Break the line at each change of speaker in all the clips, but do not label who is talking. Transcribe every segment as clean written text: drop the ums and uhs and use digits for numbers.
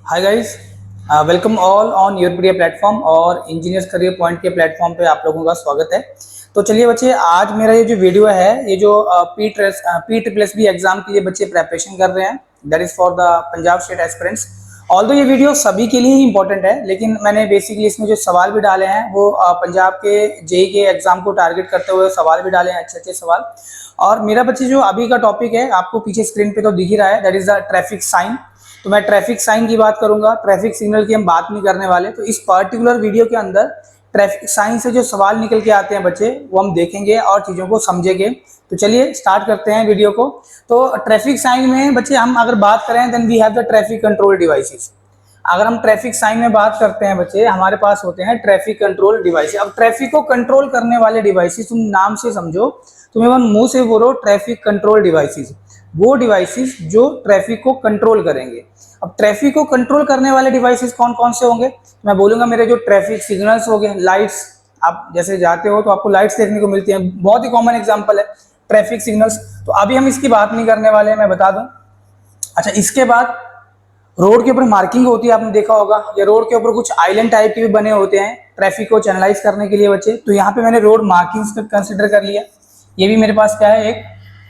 Hi guys, welcome all on your media platform और engineers career point के platform पे आप लोगों का स्वागत है। तो चलिए बच्चे, आज मेरा ये जो वीडियो है, ये जो P triple S B exam के लिए बच्चे प्रेपरेशन कर रहे हैं, that is for the Punjab state aspirants. Although ये वीडियो सभी के लिए ही इंपॉर्टेंट है, लेकिन मैंने बेसिकली इसमें जो सवाल भी डाले हैं वो पंजाब के जेई के एग्जाम को टारगेट करते हुए सवाल भी डाले हैं, अच्छे अच्छे सवाल। और मेरा बच्चे जो अभी का टॉपिक है, आपको पीछे स्क्रीन पे तो दिख ही रहा है, that is the traffic sign. तो मैं ट्रैफिक साइन की बात करूंगा, ट्रैफिक सिग्नल की हम बात नहीं करने वाले। तो इस पर्टिकुलर वीडियो के अंदर ट्रैफिक साइन से जो सवाल निकल के आते हैं बच्चे, वो हम देखेंगे और चीज़ों को समझेंगे। तो चलिए स्टार्ट करते हैं वीडियो को। तो ट्रैफिक साइन में बच्चे हम अगर बात करें, then we have the traffic control devices. अगर हम ट्रैफिक साइन में बात करते हैं बच्चे, हमारे पास होते हैं ट्रैफिक कंट्रोल डिवाइस। अब ट्रैफिक को कंट्रोल करने वाले डिवाइसेस, तुम नाम से समझो, तुम्हें वन मुंह से बोलो ट्रैफिक कंट्रोल डिवाइसेस, वो डिवाइसेस जो ट्रैफिक को कंट्रोल करेंगे। अब ट्रैफिक को कंट्रोल करने वाले डिवाइसेस कौन कौन से होंगे? मैं बोलूंगा मेरे जो ट्रैफिक सिग्नल्स हो गए, लाइट्स, आप जैसे जाते हो तो आपको लाइट्स देखने को मिलती हैं, बहुत ही कॉमन एग्जांपल है ट्रैफिक सिग्नल्स। तो अभी हम इसकी बात नहीं करने वाले हैं, मैं बता दूं। अच्छा, इसके बाद रोड के ऊपर मार्किंग होती है, आपने देखा होगा, या रोड के ऊपर कुछ आइलैंड टाइप के भी बने होते हैं ट्रैफिक को चैनलाइज करने के लिए बच्चे। तो यहाँ पे मैंने रोड मार्किंग्स को कंसिडर कर लिया। ये भी मेरे पास क्या है, एक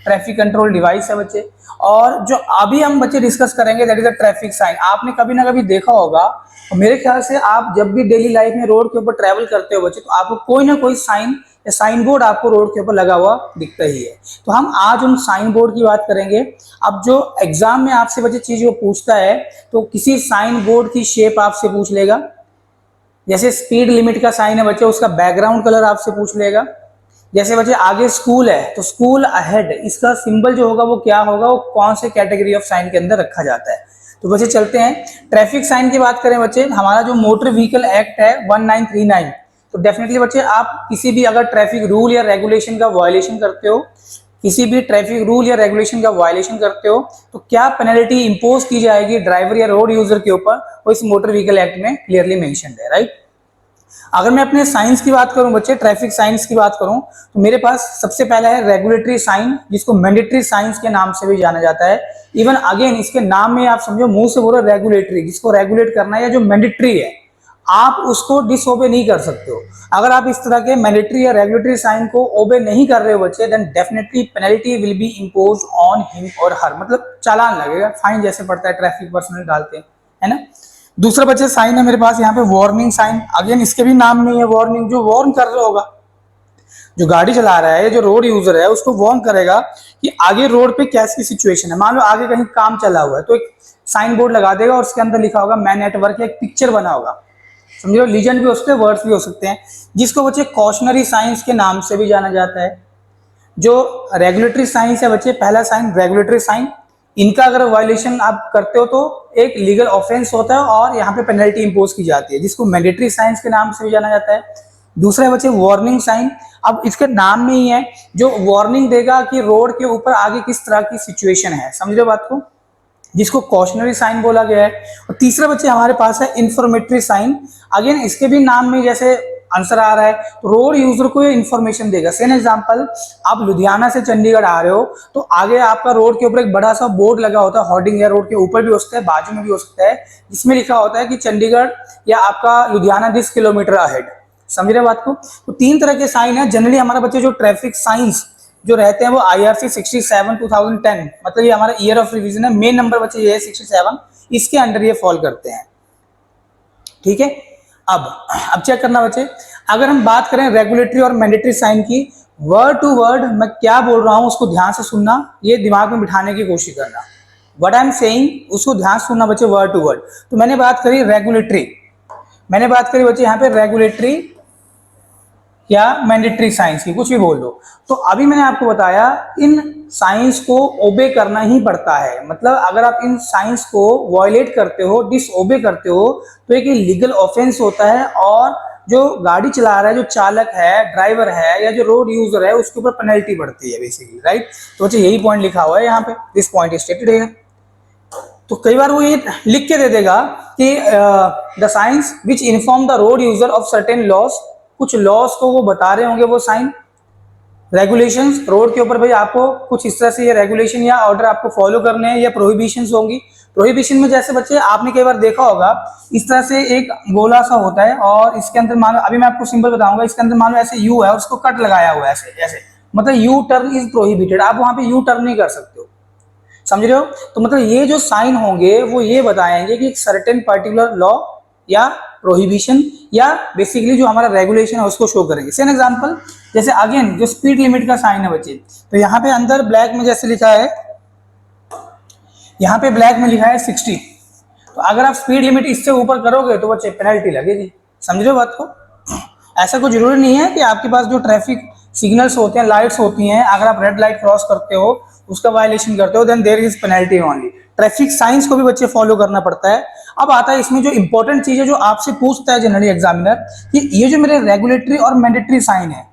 ट्रैफिक कंट्रोल डिवाइस है बच्चे। और जो अभी हम बच्चे डिस्कस करेंगे, that is the traffic sign. आपने कभी ना कभी देखा होगा, और मेरे ख्याल से आप जब भी डेली लाइफ में रोड के ऊपर ट्रैवल करते हो बच्चे, तो आपको कोई ना कोई साइन या साइन बोर्ड आपको रोड के ऊपर लगा हुआ दिखता ही है। तो हम आज उन साइन बोर्ड की बात करेंगे। अब जो एग्जाम में आपसे बच्चे चीज वो पूछता है, तो किसी साइन बोर्ड की शेप आपसे पूछ लेगा। जैसे स्पीड लिमिट का साइन है बच्चे, उसका बैकग्राउंड कलर आपसे पूछ लेगा। जैसे बच्चे आगे स्कूल है, तो स्कूल अहेड, इसका सिंबल जो होगा वो क्या होगा, वो कौन से कैटेगरी ऑफ साइन के अंदर रखा जाता है। तो बच्चे चलते हैं ट्रैफिक साइन की बात करें बच्चे, हमारा जो मोटर व्हीकल एक्ट है 1939, तो डेफिनेटली बच्चे आप किसी भी अगर ट्रैफिक रूल या रेगुलेशन का वायलेशन करते हो, किसी भी ट्रैफिक रूल या रेगुलेशन का वायलेशन करते हो, तो क्या पेनल्टी इंपोज की जाएगी ड्राइवर या रोड यूजर के ऊपर, वो इस मोटर व्हीकल एक्ट में क्लियरली मेंशन्ड है, राइट। अगर मैं अपने साइंस की बात करूं बच्चे, ट्रैफिक साइंस की बात करूं, तो मेरे पास सबसे पहला है रेगुलेटरी साइन, जिसको मैंडेटरी साइंस के नाम से भी जाना जाता है। इवन अगेन इसके नाम में आप समझो, मुंह से बोलो रेगुलेटरी, जिसको रेगुलेट करना है, या जो मैंडेटरी है, आप उसको डिसओबे नहीं कर सकते हो। अगर आप इस तरह के मैंडेटरी या रेगुलेटरी साइन को ओबे नहीं कर रहे हो बच्चे, then definitely penalty will be impose on him और हर, मतलब चालान लगेगा, फाइन जैसे पड़ता है ट्रैफिक पर्सनल डालते हैं, है ना। दूसरा बच्चे साइन है मेरे पास यहाँ पे वार्निंग साइन। अगेन इसके भी नाम में है वार्निंग, जो वार्न कर रहा होगा, जो गाड़ी चला रहा है, जो रोड यूजर है, उसको वार्न करेगा कि आगे रोड पे कैसी सिचुएशन है। मान लो आगे कहीं काम चला हुआ है, तो एक साइन बोर्ड लगा देगा और उसके अंदर लिखा होगा मैन एट वर्क, एक पिक्चर बना होगा, समझो, लीजेंड भी हो सकते हैं, वर्ड्स भी हो सकते हैं, जिसको बच्चे कॉशनरी साइंस के नाम से भी जाना जाता है। जो रेगुलेटरी साइंस है बच्चे, पहला साइन रेगुलेटरी साइन, इनका अगर वायलेशन आप करते हो तो एक लीगल ऑफेंस होता है और यहाँ पे पेनल्टी इंपोज की जाती है, जिसको मैंडेटरी साइंस के नाम से भी जाना जाता है। दूसरा बच्चे वार्निंग साइन। अब इसके नाम में ही है, जो वार्निंग देगा कि रोड के ऊपर आगे किस तरह की सिचुएशन है, समझ लो बात को, जिसको कॉशनरी साइन बोला गया है। और तीसरा बच्चे हमारे पास है इंफॉर्मेटरी साइन। अगेन इसके भी नाम में जैसे आंसर आ रहा है, तो रोड यूजर को ये इन्फॉर्मेशन देगा। सेम एग्जांपल, आप लुधियाना से चंडीगढ़ आ रहे हो, तो आगे आपका रोड के ऊपर एक बड़ा सा बोर्ड लगा होता है, होर्डिंग है, रोड के ऊपर भी हो सकता है, बाजू में भी हो सकता है, जिसमें लिखा होता है कि चंडीगढ़ या आपका लुधियाना दिस किलोमीटर अहेड, समझ रहे बात को। तो तीन तरह के साइन है जनरली हमारा बच्चे, जो ट्रैफिक साइंस जो रहते हैं वो IRC 67 2010, मतलब ये हमारा ईयर ऑफ रिवीजन है, मेन नंबर बच्चे ये है 67, इसके अंडर ये फॉल करते हैं, ठीक है। अब चेक करना बच्चे, अगर हम बात करें रेगुलेटरी और मैंडेटरी साइन की, वर्ड टू वर्ड मैं क्या बोल रहा हूं उसको ध्यान से सुनना, ये दिमाग में बिठाने की कोशिश करना। व्हाट आई एम सेइंग उसको ध्यान से सुनना बच्चे, वर्ड टू वर्ड। तो मैंने बात करी रेगुलेटरी, मैंने बात करी बच्चे यहाँ पे रेगुलेटरी या मैंडेटरी साइंस की, कुछ भी बोल दो। तो अभी मैंने आपको बताया इन साइंस को ओबे करना ही पड़ता है, मतलब अगर आप इन साइंस को वायलेट करते हो, डिसओबे करते हो, तो एक लीगल ऑफेंस होता है, और जो गाड़ी चला रहा है, जो चालक है, ड्राइवर है, या जो रोड यूजर है, उसके ऊपर पेनल्टी बढ़ती है बेसिकली, राइट। तो बच्चे यही पॉइंट लिखा हुआ है यहाँ पे, दिस पॉइंट इज स्टेटेड है। तो कई बार वो ये लिख के दे देगा कि the science which inform the road user of certain loss, कुछ लॉस को वो बता रहे होंगे वो साइन, रेगुलेशंस, रोड के ऊपर भाई आपको कुछ इस तरह से ये रेगुलेशन या ऑर्डर आपको फॉलो करने हैं, या प्रोहिबिशंस होंगी, प्रोहिबिशन में जैसे बच्चे आपने कई बार देखा होगा, इस तरह से एक गोला सा होता है और इसके अंदर मान लो, अभी मैं आपको सिंबल बताऊंगा, इसके अंदर मान लो ऐसे यू है और उसको कट लगाया हुआ है ऐसे ऐसे, मतलब यू टर्न इज प्रोहिबिटेड, आप वहां पे यू टर्न नहीं कर सकते हो, समझ रहे हो। तो मतलब ये जो साइन होंगे वो ये बताएंगे कि सर्टेन पर्टिकुलर लॉ या प्रोहिबिशन या बेसिकली जो हमारा रेगुलेशन है उसको शो करेंगे। सेम एग्जांपल, जैसे अगेन जो स्पीड लिमिट का साइन है बच्चे, तो यहाँ पे अंदर ब्लैक में जैसे लिखा है, यहाँ पे ब्लैक में लिखा है 60, तो अगर आप स्पीड लिमिट इससे ऊपर करोगे तो बच्चे पेनल्टी लगेगी, समझ रहे हो बात को। ऐसा कोई जरूरी नहीं है कि आपके पास जो ट्रैफिक सिग्नल्स होते हैं, लाइट्स होती हैं, अगर आप रेड लाइट क्रॉस करते हो, उसका वायलेशन करते हो, then there is penalty only. Traffic signs को भी बच्चे फॉलो करना पड़ता है। अब आता है इसमें जो इंपॉर्टेंट चीज है जो आपसे पूछता है जनरली एग्जामिनर, कि ये जो मेरे रेगुलेटरी और मैंडेटरी साइन है,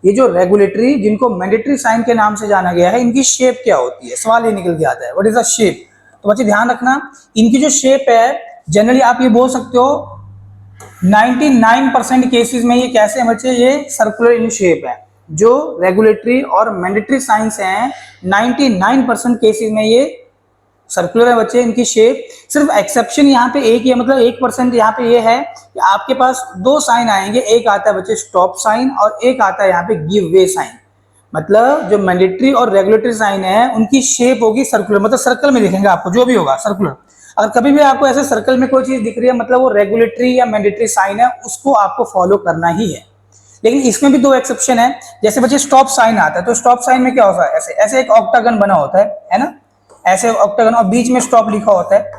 ये जो रेगुलेटरी जिनको मैंडेटरी साइन के नाम से जाना गया है, इनकी शेप क्या होती है, सवाल ये निकल के आता है, व्हाट इज द शेप। तो बच्चे ध्यान रखना, इनकी जो शेप है जनरली आप ये बोल सकते हो 99% केसेस में ये कैसे हैं बच्चे, ये सर्कुलर इन शेप है। जो रेगुलेटरी और मैंडेटरी साइंस हैं 99% केसेस में ये सर्कुलर है बच्चे, इनकी शेप। सिर्फ एक्सेप्शन यहाँ पे एक ही है, मतलब 1% यहाँ पे ये है कि आपके पास दो साइन आएंगे, एक आता है बच्चे स्टॉप साइन और एक आता है यहाँ पे गिव वे साइन। मतलब जो मैंडेटरी और रेगुलेटरी साइन है उनकी शेप होगी सर्कुलर, मतलब सर्कल में दिखेंगे आपको, जो भी होगा सर्कुलर। अगर कभी भी आपको ऐसे सर्कल में कोई चीज दिख रही है, मतलब वो रेगुलेटरी या मैंडेटरी साइन है, उसको आपको फॉलो करना ही है। लेकिन इसमें भी दो एक्सेप्शन है, जैसे बच्चे स्टॉप साइन आता है, तो स्टॉप साइन में क्या होता है, ऐसे ऐसे एक ऑक्टागन बना होता है ना, ऐसे ऑक्टागन, और बीच में स्टॉप लिखा होता है,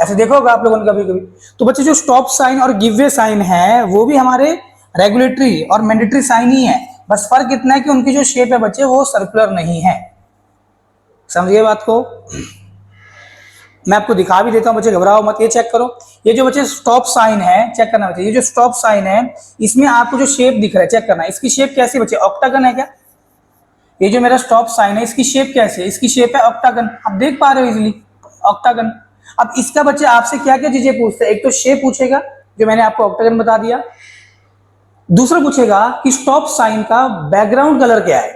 ऐसे देखा होगा आप लोगों ने कभी कभी। तो बच्चे जो स्टॉप साइन और गिव वे साइन है वो भी हमारे रेगुलेटरी और मैंडेटरी साइन ही है, बस फर्क इतना है कि उनकी जो शेप है बच्चे वो सर्कुलर नहीं है, समझिए बात को। मैं आपको दिखा भी देता हूं बच्चे, घबराओ मत, ये चेक करो, ये जो बच्चे स्टॉप साइन है, चेक करना बच्चे, ये जो स्टॉप साइन है इसमें आपको जो शेप दिख रहा है, चेक करना, इसकी शेप कैसी बच्चे, ऑक्टागन है क्या। ये जो मेरा स्टॉप साइन है इसकी शेप कैसी है, इसकी शेप है ऑक्टागन, आप देख पा रहे हो इजीली, ऑक्टागन। अब इसका बच्चे आपसे क्या क्या चीजें पूछते हैं, एक तो शेप पूछेगा जो मैंने आपको ऑक्टागन बता दिया, दूसरा पूछेगा कि स्टॉप साइन का बैकग्राउंड कलर क्या है।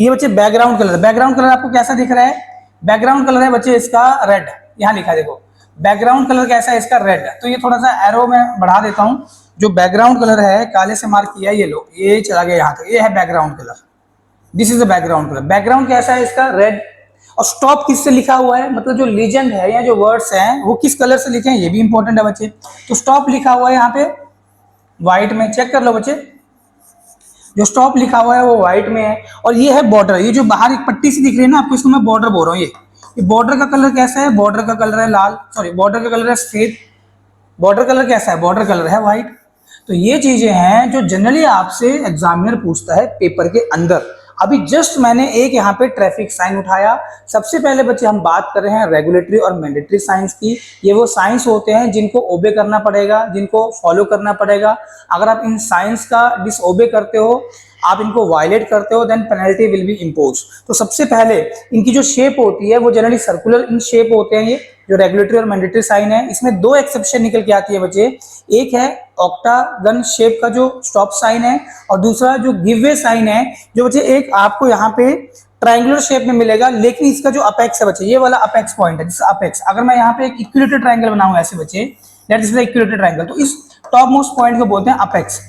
ये बच्चे बैकग्राउंड कलर आपको कैसा दिख रहा है, बैकग्राउंड कलर है बच्चे इसका रेड, यहाँ लिखा देखो बैकग्राउंड कलर कैसा है इसका रेड। तो ये थोड़ा सा एरो में बढ़ा देता हूं, जो बैकग्राउंड कलर है काले से मार्क किया, ये लो ये चला गया यहाँ तक, ये है background colour, this is the background colour. Background कैसा है इसका रेड, और स्टॉप किससे लिखा हुआ है, मतलब जो लीजेंड है या जो वर्ड्स हैं वो किस कलर से लिखे हैं, ये भी इंपॉर्टेंट है बच्चे। तो स्टॉप लिखा हुआ है यहाँ पे व्हाइट में, चेक कर लो बच्चे, जो स्टॉप लिखा हुआ है वो व्हाइट में है, और ये है बॉर्डर, ये जो बाहर एक पट्टी सी दिख रही है ना आपको, इसको मैं बॉर्डर बोल रहा हूँ। ये बॉर्डर का कलर कैसा है, बॉर्डर का कलर है लाल, सॉरी बॉर्डर का कलर है सफेद, बॉर्डर कलर कैसा है, बॉर्डर कलर है व्हाइट। तो ये चीजें हैं जो जनरली आपसे एग्जामिनर पूछता है पेपर के अंदर। अभी जस्ट मैंने एक यहाँ पे ट्रैफिक साइन उठाया। सबसे पहले बच्चे हम बात कर रहे हैं रेगुलेटरी और मैंडेटरी साइंस की। ये वो साइंस होते हैं जिनको ओबे करना पड़ेगा, जिनको फॉलो करना पड़ेगा। अगर आप इन साइंस का डिसओबे करते हो, आप इनको वायलेट करते हो, then penalty will be impose. तो सबसे पहले इनकी जो शेप होती है वो जनरली सर्कुलर इन शेप होते हैं, ये जो रेगुलेटरी और मैंडेटरी साइन है। इसमें दो एक्सेप्शन निकल के आती है बच्चे, एक है ऑक्टागन शेप का जो स्टॉप साइन है, और दूसरा जो गिव वे साइन है, जो बच्चे एक आपको यहाँ पे ट्रायंगुलर शेप में मिलेगा, लेकिन इसका जो अपेक्स है बच्चे, ये वाला अपेक्स पॉइंट है, जिसका अपेक्स, अगर मैं यहाँ पे एक इक्विलेटरल ट्रायंगल बनाऊं ऐसे बच्चे, that is the equilateral triangle, तो इस टॉप मोस्ट पॉइंट को बोलते हैं अपेक्स।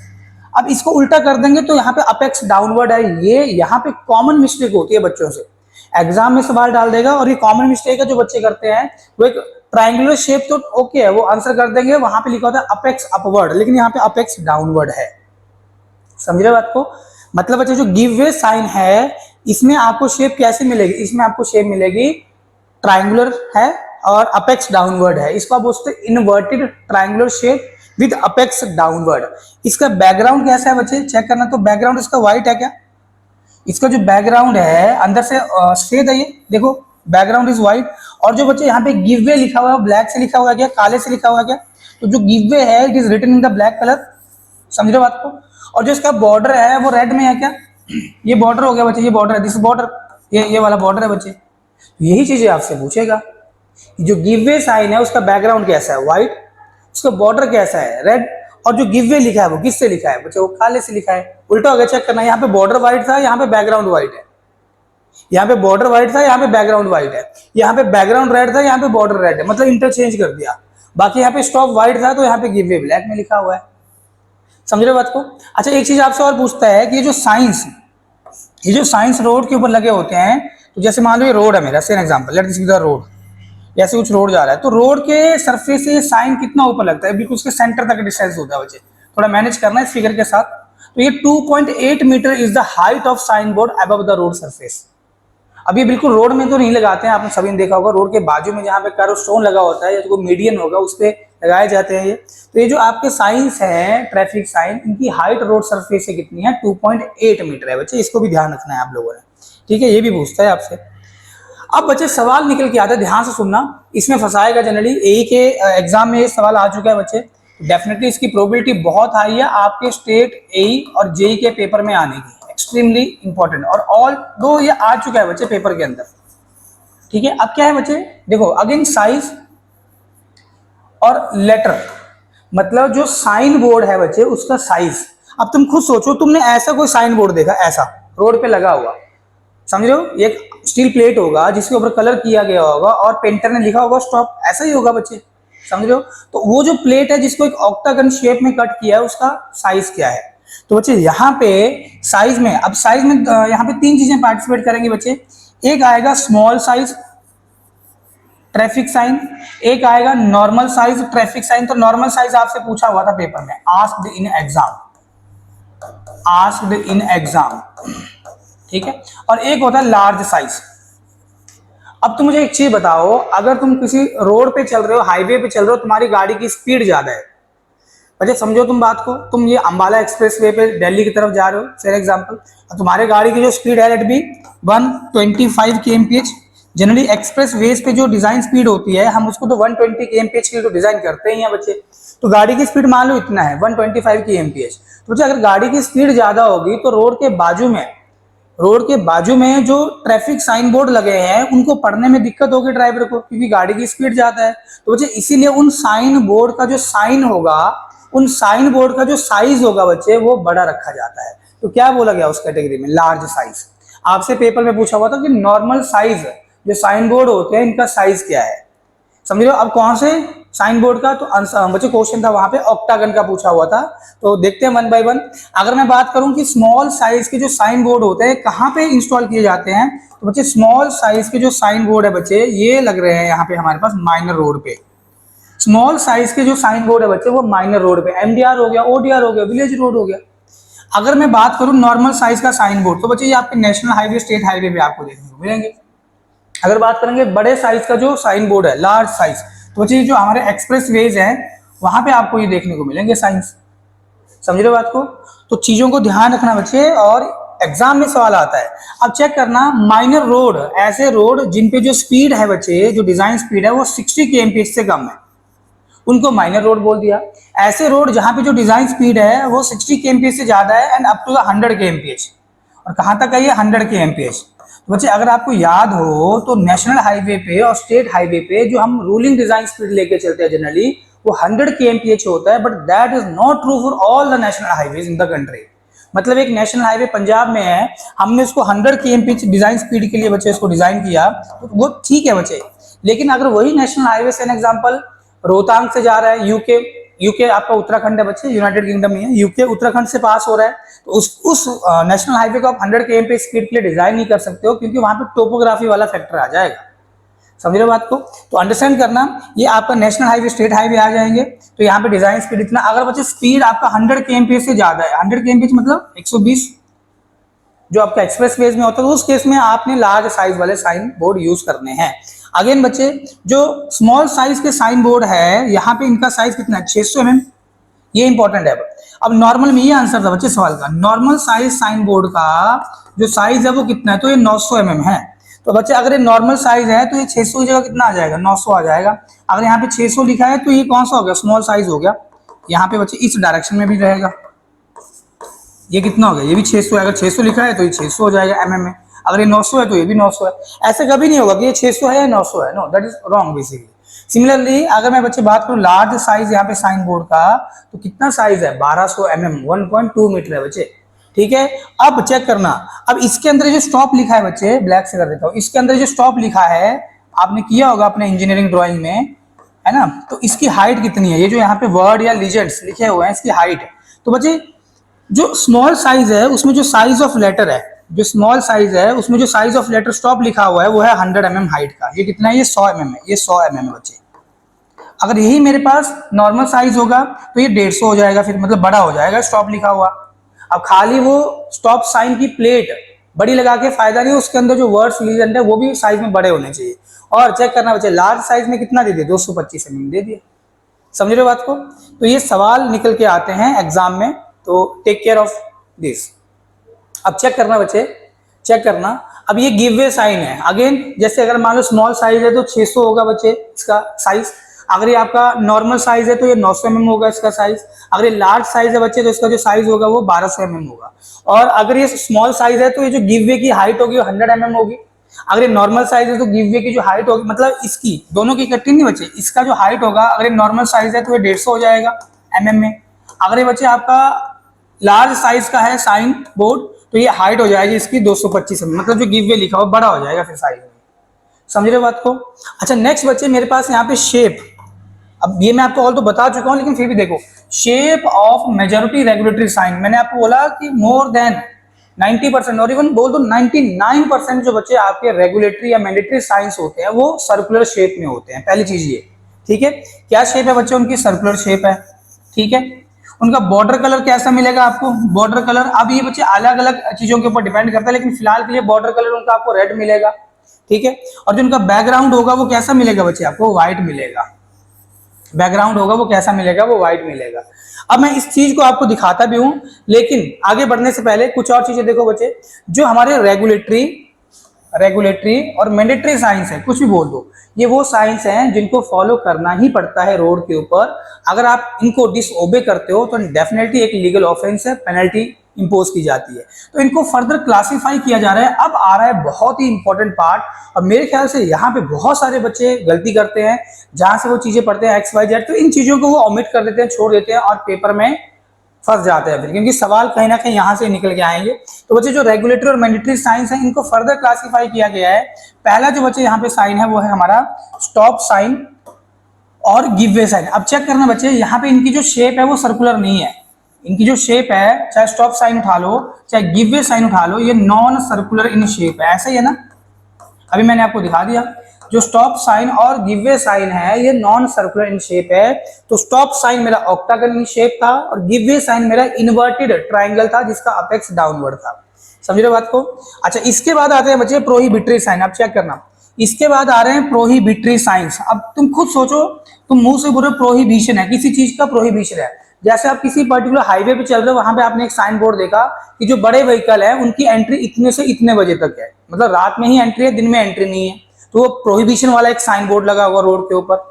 अब इसको उल्टा कर देंगे तो यहाँ पे अपेक्स डाउनवर्ड है। ये यहाँ पे कॉमन मिस्टेक होती है बच्चों से, एग्जाम में सवाल डाल देगा, और ये कॉमन मिस्टेक है जो बच्चे करते हैं। वो एक ट्रायंगुलर शेप तो ओके है, वो आंसर कर देंगे, वहां पे लिखा होता है अपेक्स अपवर्ड, लेकिन यहाँ पे अपेक्स डाउनवर्ड है। समझ रहे बात को। मतलब बच्चे जो गिव वे साइन है इसमें आपको शेप कैसे मिलेगी, इसमें आपको शेप मिलेगी ट्रायंगुलर है और अपेक्स डाउनवर्ड है। इसको आप बोलते हैं inverted triangular shape with apex downward. इसका बैकग्राउंड कैसा है बच्चे, चेक करना। तो बैकग्राउंड इसका व्हाइट है क्या, इसका जो बैकग्राउंड है अंदर से सफेद है, ये देखो बैकग्राउंड इज व्हाइट। और जो बच्चे यहाँ पे गिव वे लिखा हुआ है ब्लैक से लिखा हुआ है क्या, काले से लिखा हुआ है क्या, तो जो गिव वे है it is written in the black colour. समझ रहे हो बात को। और जो इसका बॉर्डर है वो रेड में है क्या, ये बॉर्डर हो गया बच्चे, ये बॉर्डर है, दिस बॉर्डर, ये वाला बॉर्डर है बच्चे। यही चीजें आपसे पूछेगा, जो गिव वे साइन है उसका बैकग्राउंड कैसा है, व्हाइट, उसका बॉर्डर कैसा है, रेड, और जो गिव वे लिखा है वो किससे लिखा है बच्चे, वो काले से लिखा है। उल्टा हो गया, चेक करना, यहाँ पे बॉर्डर व्हाइट था, यहाँ पे बैकग्राउंड व्हाइट है। यहाँ पे बॉर्डर व्हाइट था, यहाँ पे बैकग्राउंड व्हाइट है, यहाँ पे बैकग्राउंड रेड था, यहाँ पे बॉर्डर रेड है, मतलब इंटरचेंज कर दिया। बाकी यहाँ पे स्टॉप व्हाइट था तो यहाँ पे गिव वे ब्लैक में लिखा हुआ है। समझ रहे बात को? अच्छा, एक चीज आपसे और पूछता है कि ये जो साइंस रोड के ऊपर लगे होते हैं, तो जैसे मान लो ये रोड है मेरा, same example, let this be the road, जैसे कुछ रोड जा रहा है तो रोड के सरफेस से साइन कितना ऊपर लगता है, बिल्कुल उसके सेंटर तक डिस्टेंस होता है बच्चे, थोड़ा मैनेज करना है इस फिगर के साथ। तो ये 2.8 metre is the height of sign board above the road surface. अब ये बिल्कुल रोड में तो नहीं लगाते हैं, आपने सभी ने देखा होगा, रोड के बाजू में जहाँ पे कर्व स्टोन लगा होता है या जो मीडियन होगा उस पे लगाए जाते हैं ये। तो ये जो आपके साइंस है, ट्रैफिक साइन, इनकी हाइट रोड सरफेस से कितनी है, 2.8 मीटर है बच्चे, इसको भी ध्यान रखना है आप लोगों ने, ठीक है, ये भी पूछता है आपसे। अब बच्चे सवाल निकल के आता है, ध्यान से सुनना, इसमें फंसाएगा जनरली, एई के एग्जाम में ये सवाल आ चुका है बच्चे, डेफिनेटली इसकी प्रोबेबिलिटी बहुत हाई है आपके स्टेट एई और जेई के पेपर में आने की, एक्सट्रीमली इंपॉर्टेंट, और ऑल दो ये आ चुका है बच्चे पेपर के अंदर, ठीक है। अब क्या है बच्चे, देखो अगेन साइज और लेटर, मतलब जो साइन बोर्ड है बच्चे उसका साइज। अब तुम खुद सोचो, तुमने ऐसा कोई साइन बोर्ड देखा, ऐसा रोड पे लगा हुआ, समझ रहे हो, एक स्टील प्लेट होगा जिसके ऊपर कलर किया गया होगा और पेंटर ने लिखा होगा स्टॉप, ऐसा ही होगा बच्चे, समझ रहे हो। तो वो जो प्लेट है जिसको एक ऑक्टागन शेप में कट किया है, उसका साइज क्या है। तो बच्चे यहाँ पे साइज में, अब साइज में यहाँ पे तीन चीजें पार्टिसिपेट करेंगे बच्चे, एक आएगा स्मॉल साइज ट्रैफिक साइन, एक आएगा नॉर्मल साइज ट्रैफिक साइन। तो नॉर्मल साइज आपसे पूछा हुआ था पेपर में, आस्क्ड इन एग्जाम, ठीक है, और एक होता है लार्ज साइज। अब तुम मुझे एक चीज बताओ, अगर तुम किसी रोड पे चल रहे हो, हाईवे पे चल रहे हो, तुम्हारी गाड़ी की स्पीड ज्यादा है, अच्छा समझो तुम बात को, तुम ये अंबाला एक्सप्रेस वे पे दिल्ली की तरफ जा रहे हो फॉर एग्जांपल, तुम्हारे गाड़ी की जो स्पीड है let be 125 kmph। Generally expressways पे जो डिजाइन स्पीड होती है, हम उसको तो 120 kmph के लिए तो डिजाइन करते ही हैं बच्चे। तो गाड़ी की स्पीड मान लो इतना है 125 kmph। तो बच्चे अगर गाड़ी की स्पीड ज्यादा होगी तो रोड के बाजू में जो ट्रैफिक साइन बोर्ड लगे हैं उनको पढ़ने में दिक्कत होगी ड्राइवर को, क्योंकि गाड़ी की स्पीड ज्यादा है। तो बच्चे इसीलिए उन साइन बोर्ड का जो साइन होगा, उन साइन बोर्ड का जो साइज होगा बच्चे, वो बड़ा रखा जाता है। तो क्या बोला गया उस कैटेगरी में, लार्ज साइज। आपसे पेपर में पूछा हुआ था कि नॉर्मल साइज जो साइन बोर्ड होते हैं इनका साइज क्या है, समझ रहे हो। अब कौन से साइन बोर्ड का, तो बच्चे क्वेश्चन था वहां पे ऑक्टागन का पूछा हुआ था। तो देखते हैं वन बाय वन। अगर मैं बात करूं कि स्मॉल साइज के जो साइन बोर्ड होते हैं कहाँ पे इंस्टॉल किए जाते हैं, तो बच्चे स्मॉल साइज के जो साइन बोर्ड है बच्चे, ये लग रहे हैं यहाँ पे हमारे पास माइनर रोड पे। स्मॉल साइज के जो साइन बोर्ड है बच्चे वो माइनर रोड पे, एमडीआर हो गया, ओडीआर हो गया, विलेज रोड हो गया। अगर मैं बात करूं नॉर्मल साइज का साइन बोर्ड, तो बच्चे ये आपके नेशनल हाईवे, स्टेट हाईवे पे आपको देखने को मिलेंगे। अगर बात करेंगे बड़े साइज का जो साइन बोर्ड है, लार्ज साइज, तो बच्चे जो हमारे एक्सप्रेस वेज है वहां पे आपको ये देखने को मिलेंगे साइंस, समझ रहे हो बात को। तो चीजों को ध्यान रखना बच्चे, और एग्जाम में सवाल आता है। अब चेक करना, माइनर रोड, ऐसे रोड जिन पे जो स्पीड है बच्चे, जो डिजाइन स्पीड है वो 60 kmph से कम है, उनको माइनर रोड बोल दिया। ऐसे रोड जहां पे जो डिजाइन स्पीड है वो 60 kmph से ज्यादा है एंड अप टू 100 kmph, और कहां तक है ये, 100 kmph। तो बच्चे अगर आपको याद हो तो नेशनल हाईवे पे और स्टेट हाईवे पे जो हम रूलिंग डिजाइन स्पीड लेके चलते हैं जनरली, वो 100 kmph होता है, but that is not true for all the national highways in the country. मतलब एक नेशनल हाईवे पंजाब में है, हमने उसको 100 kmph डिजाइन स्पीड के लिए बच्चे इसको डिजाइन किया, तो वो ठीक है बच्चे। लेकिन अगर वही नेशनल हाईवे से एग्जाम्पल रोहतांग से जा रहा है, यूके आपका उत्तराखंड है बच्चे, यूनाइटेड किंगडम में है, यूके उत्तराखंड से पास हो रहा है, तो उस नेशनल हाईवे को आप 100 kmph स्पीड के लिए डिजाइन नहीं कर सकते हो, क्योंकि वहां पे टोपोग्राफी वाला फैक्टर आ जाएगा, समझ रहे हो बात को। तो अंडरस्टैंड करना, ये आपका नेशनल हाईवे, स्टेट हाईवे आ जाएंगे, तो यहाँ पे डिजाइन स्पीड इतना। अगर बच्चे स्पीड आपका 100 kmph से ज्यादा है, 100 kmph मतलब 120 जो आपका एक्सप्रेस वेज में होता है, तो उस केस में आपने लार्ज साइज वाले साइन बोर्ड यूज करने हैं। अगेन बच्चे, जो स्मॉल साइज के साइन बोर्ड है, यहाँ पे इनका साइज कितना है, 600 mm, ये इंपॉर्टेंट है। अब नॉर्मल में, ये आंसर था बच्चे सवाल का, नॉर्मल साइज साइन बोर्ड का जो साइज है वो कितना है, तो ये 900 mm है। तो बच्चे अगर ये नॉर्मल साइज है तो ये 600 की जगह कितना आ जाएगा, 900 आ जाएगा। अगर यहाँ पे 600 लिखा है तो ये कौन सा हो गया, स्मॉल साइज हो गया। यहाँ पे बच्चे इस डायरेक्शन में भी रहेगा, ये कितना हो गया, ये भी 600 है। अगर 600 लिखा है तो ये 600 हो जाएगा mm में। अगर ये 900 है तो ये भी 900 है। ऐसे कभी नहीं होगा कि ये 600 है या 900 है, no, that is wrong basically. Similarly अगर मैं बच्चे बात करूं लार्ज साइज यहाँ पे साइन बोर्ड का, तो कितना साइज है, 1200 mm, 1.2 मीटर है बच्चे। ठीक है। अब चेक करना, अब इसके अंदर जो स्टॉप लिखा है बच्चे, ब्लैक से कर देता हूं, इसके अंदर जो स्टॉप लिखा है आपने किया होगा अपने इंजीनियरिंग ड्राइंग में, है ना। तो इसकी हाइट कितनी है, ये जो यहाँ पे वर्ड या लीजेंड्स लिखे हुए हैं इसकी हाइट। तो बच्चे जो स्मॉल साइज है उसमें जो साइज ऑफ लेटर है, जो स्मॉल साइज है उसमें जो साइज ऑफ लेटर स्टॉप लिखा हुआ है वो है 100 mm हाइट का। ये कितना है, ये 100 mm है, ये 100 mm है बच्चे। अगर यही मेरे पास नॉर्मल साइज होगा तो ये 150 हो जाएगा, फिर मतलब बड़ा हो जाएगा स्टॉप लिखा हुआ। अब खाली वो स्टॉप साइन की प्लेट बड़ी लगा के फायदा नहीं, उसके अंदर जो वर्ड्स लीजेंड है वो भी साइज में बड़े होने चाहिए। और चेक करना बच्चे, लार्ज साइज में कितना दे दिया, 225 mm दे दिया। समझ रहे बात को। तो ये सवाल निकल के आते हैं एग्जाम में, तो टेक केयर ऑफ दिस। अब चेक करना बच्चे, चेक करना, अब ये गिव वे साइन है। अगेन जैसे अगर मान लो स्मॉल साइज है तो 600 होगा बच्चे इसका साइज। अगर ये आपका नॉर्मल साइज है तो ये 900 mm होगा इसका साइज। अगर ये लार्ज साइज है बच्चे तो इसका जो साइज होगा वो 1200 mm होगा। और अगर ये स्मॉल साइज है तो ये जो गिव वे की हाइट होगी वो 100 mm होगी। अगर ये नॉर्मल साइज है तो गिव वे की जो हाइट होगी, मतलब इसकी दोनों की इकट्ठी नहीं बच्चे, इसका जो हाइट होगा अगर ये नॉर्मल साइज है तो ये 150 हो जाएगा mm में। अगर ये बच्चे आपका लार्ज साइज का है साइन बोर्ड तो ये हाइट हो जाएगी इसकी 225 mm, मतलब जो गिव वे लिखा हुआ बड़ा हो जाएगा फिर साइज में। समझ रहे बात को। अच्छा नेक्स्ट बच्चे मेरे पास यहाँ पे शेप, अब ये मैं आपको ऑल तो बता चुका हूं लेकिन फिर भी देखो, shape of majority regulatory sign, मैंने आपको बोला कि मोर देन 90% और इवन बोल दो 99% जो बच्चे आपके रेगुलेटरी या मैंडेटरी साइंस होते हैं वो सर्कुलर शेप में होते हैं। पहली चीज ये, ठीक है। क्या शेप है बच्चे उनकी, सर्कुलर शेप है, ठीक है। उनका बॉर्डर कलर कैसा मिलेगा आपको, बॉर्डर कलर, अब ये बच्चे अलग अलग चीजों के ऊपर डिपेंड करता है लेकिन फिलहाल के लिए बॉर्डर कलर उनका आपको रेड मिलेगा, ठीक है। और जो उनका बैकग्राउंड होगा वो कैसा मिलेगा बच्चे आपको, व्हाइट मिलेगा। बैकग्राउंड होगा वो कैसा मिलेगा, वो व्हाइट मिलेगा। अब मैं इस चीज को आपको दिखाता भी हूं लेकिन आगे बढ़ने से पहले कुछ और चीजें देखो बच्चे, जो हमारे रेगुलेटरी और मैंडेटरी साइंस है, कुछ भी बोल दो, ये वो साइंस हैं जिनको फॉलो करना ही पड़ता है रोड के ऊपर। अगर आप इनको डिसओबे करते हो तो डेफिनेटली एक लीगल ऑफेंस है, पेनल्टी इंपोज की जाती है। तो इनको फर्दर क्लासिफाई किया जा रहा है। अब आ रहा है बहुत ही इंपॉर्टेंट पार्ट, और मेरे ख्याल से यहाँ पे बहुत सारे बच्चे गलती करते हैं जहां से वो चीजें पढ़ते हैं XYZ, तो इन चीजों को वो ओमिट कर देते हैं, छोड़ देते हैं और पेपर में फंस जाते हैं फिर, क्योंकि सवाल कहीं ना कहीं यहाँ से निकल के आएंगे। तो बच्चे जो रेगुलेटरी और मैंडेटरी साइंस है इनको फर्दर क्लासिफाई किया गया है। पहला जो बच्चे यहाँ पे साइन है वो है हमारा स्टॉप साइन और गिव वे साइन। अब चेक करना बच्चे, यहाँ पे इनकी जो शेप है वो सर्कुलर नहीं है, इनकी जो शेप है, चाहे स्टॉप साइन उठा लो चाहे गिव वे साइन उठा लो, ये नॉन सर्कुलर इन शेप है, ऐसा ही है ना। अभी मैंने आपको दिखा दिया, जो स्टॉप साइन और गिव वे साइन है ये नॉन सर्कुलर इन शेप है। तो स्टॉप साइन मेरा ऑक्टागन इन शेप था और गिव वे साइन मेरा इन्वर्टेड ट्राइंगल था जिसका अपेक्स डाउनवर्ड था। समझ रहे बात को। अच्छा इसके बाद आते हैं बच्चे प्रोहिबिटरी साइन। अब चेक करना, इसके बाद आ रहे हैं प्रोहिबिटरी साइंस। अब तुम खुद सोचो, तुम मुंह से बोलो प्रोहिबिशन है, किसी चीज का प्रोहिबिशन है। जैसे आप किसी पर्टिकुलर हाईवे पे चल रहे हो, वहां पे आपने एक साइन बोर्ड देखा कि जो बड़े व्हीकल है उनकी एंट्री इतने से इतने बजे तक है, मतलब रात में ही एंट्री है, दिन में एंट्री नहीं है, तो वो प्रोहिबिशन वाला एक साइन बोर्ड लगा हुआ रोड के ऊपर।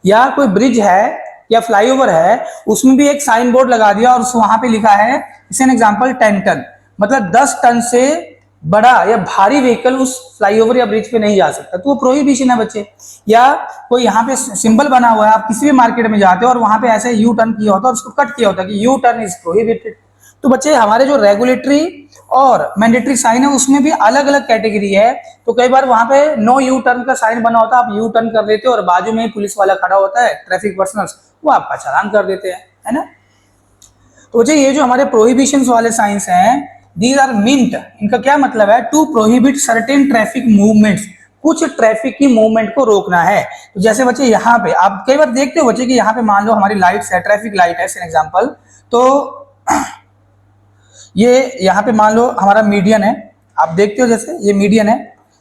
या कोई ब्रिज है या फ्लाईओवर है, उसमें भी एक साइन बोर्ड लगा दिया और वहां पे लिखा है, जैसे एन एग्जाम्पल 10 टन, मतलब 10 टन से बड़ा या भारी व्हीकल उस फ्लाईओवर या ब्रिज पे नहीं जा सकता, तो वो प्रोहिबिशन है बच्चे। या कोई यहाँ पे सिंबल बना हुआ है, आप किसी भी मार्केट में जाते हो और वहां पे ऐसे यू टर्न किया होता है और उसको कट किया होता है कि यू टर्न इज प्रोहिबिटेड। तो बच्चे हमारे जो रेगुलेटरी और मैंडेटरी साइन है उसमें भी अलग अलग कैटेगरी है। तो कई बार वहां पे नो यू टर्न का साइन बना होता है, आप यू टर्न कर देते हो और बाजू में ही पुलिस वाला खड़ा होता है, ट्रैफिक पर्सनल, वो आपका चालान कर देते हैं, है ना। तो बच्चे ये जो हमारे प्रोहिबिशंस वाले साइंस हैं, दीज आर मींट, इनका क्या मतलब है, to prohibit certain traffic movements, कुछ ट्रैफिक की मूवमेंट को रोकना है। तो जैसे बच्चे यहाँ पे आप कई बार देखते हो बच्चे कि यहाँ पे मान लो हमारी लाइट्स है, ट्रैफिक लाइट है फॉर एग्जांपल, तो ये यहाँ पे मान लो हमारा मीडियन है, आप देखते हो जैसे ये मीडियन है।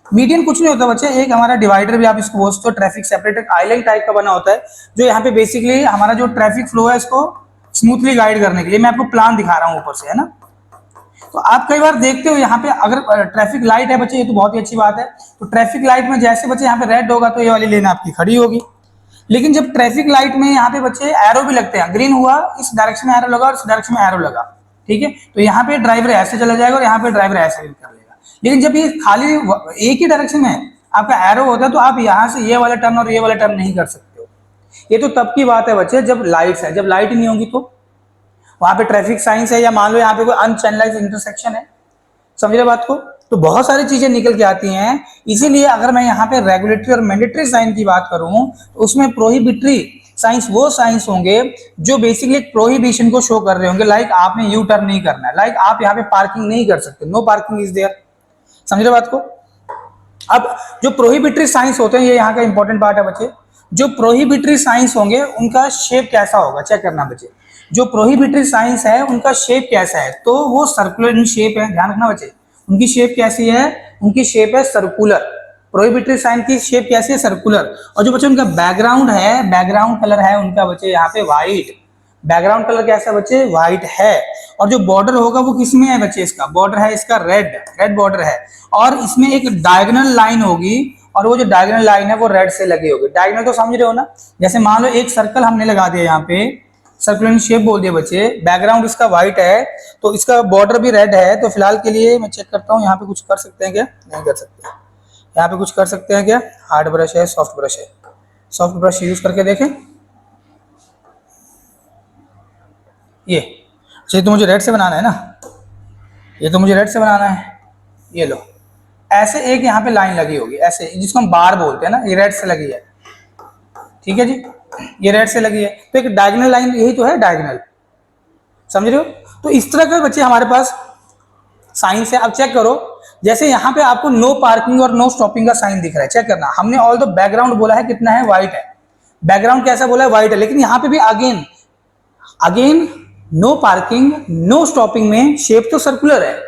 मीडियन कुछ नहीं होता बच्चे, एक हमारा डिवाइडर भी आप इसको बोल सकते हो, ट्रैफिक सेपरेटर आइलैंड टाइप का बना होता है, जो यहाँ पे बेसिकली हमारा जो ट्रैफिक फ्लो है इसको स्मूथली गाइड करने के लिए। मैं आपको प्लान दिखा रहा हूँ ऊपर से, है ना। तो आप कई बार देखते हो यहाँ पे अगर ट्रैफिक लाइट है बच्चे, ये तो बहुत ही अच्छी बात है, तो ट्रैफिक लाइट में जैसे बच्चे यहाँ पे रेड होगा तो ये वाली लेन आपकी खड़ी होगी। लेकिन जब ट्रैफिक लाइट में यहाँ पे बच्चे एरो भी लगते हैं, ग्रीन हुआ इस डायरेक्शन में एरो लगा और इस डायरेक्शन में एरो लगा, ठीक है, तो यहाँ पे ड्राइवर ऐसे चला जाएगा और यहाँ पे ड्राइवर ऐसे कर लेगा। लेकिन जब ये खाली एक ही डायरेक्शन में आपका एरो होता है तो आप यहाँ से ये वाला टर्न और ये वाला टर्न नहीं कर सकते हो। ये तो तब की बात है बच्चे जब लाइट्स है, जब लाइट नहीं होगी तो वहां पे ट्रैफिक साइंस है, या मान लो यहाँ पे कोई अनचैनलाइज इंटरसेक्शन है, समझ रहे बात को। तो बहुत सारी चीजें निकल के आती हैं। इसीलिए अगर मैं यहाँ पे रेगुलेटरी और मैंडेटरी साइन की बात करूं तो उसमें प्रोहिबिटरी साइंस वो साइंस होंगे जो बेसिकली एक प्रोहिबिशन को शो कर रहे होंगे, लाइक आपने यू टर्न नहीं करना है, लाइक आप यहाँ पे पार्किंग नहीं कर सकते, नो पार्किंग इज देयर, समझ रहे बात को। अब जो प्रोहिबिटरी साइंस होते हैं, ये यहाँ का इंपॉर्टेंट पार्ट है बच्चे, जो प्रोहिबिटरी साइंस होंगे उनका शेप कैसा होगा चेक करना बच्चे। जो प्रोहिबिटरी साइंस है उनका शेप कैसा है, तो वो सर्कुलर इन शेप है, ध्यान रखना बच्चे। उनकी शेप कैसी है, उनकी शेप है सर्कुलर। प्रोहिबिटरी साइन की शेप कैसी है, सर्कुलर। और जो बच्चे उनका बैकग्राउंड है, बैकग्राउंड कलर है उनका बच्चे यहाँ पे व्हाइट, बैकग्राउंड कलर कैसा बच्चे, व्हाइट है। और जो बॉर्डर होगा वो किसमें है बच्चे, इसका बॉर्डर है इसका रेड, रेड बॉर्डर है। और इसमें एक डायगोनल लाइन होगी, और वो जो डायगोनल लाइन है वो रेड से लगी होगी। डायगोनल तो समझ रहे हो ना, जैसे मान लो एक सर्कल हमने लगा दिया यहाँ पे, सर्कुलर शेप बोल दिया बच्चे, बैकग्राउंड इसका व्हाइट है तो इसका बॉर्डर भी रेड है। तो फिलहाल के लिए मैं चेक करता हूँ यहाँ पे कुछ कर सकते हैं क्या, नहीं कर सकते। यहाँ पे कुछ कर सकते हैं क्या, हार्ड ब्रश है, सॉफ्ट ब्रश है, सॉफ्ट ब्रश यूज करके देखें। ये तो मुझे रेड से बनाना है ना, ये तो मुझे रेड से बनाना है। ये लो, ऐसे एक यहाँ पे लाइन लगी होगी ऐसे, जिसको हम बार बोलते हैं ना, ये रेड से लगी है, ठीक है जी, ये रेड से लगी है। तो एक डायगोनल लाइन, यही तो है डायगोनल, समझ रहे हो। तो इस तरह के बच्चे हमारे पास साइन है। अब चेक करो, जैसे यहाँ पे आपको नो पार्किंग और नो स्टॉपिंग का साइन दिख रहा है, चेक करना। हमने ऑल द बैकग्राउंड बोला है कितना है, व्हाइट है, बैकग्राउंड कैसा बोला है, व्हाइट है। लेकिन यहाँ पे भी again no parking no stopping में शेप तो सर्कुलर है,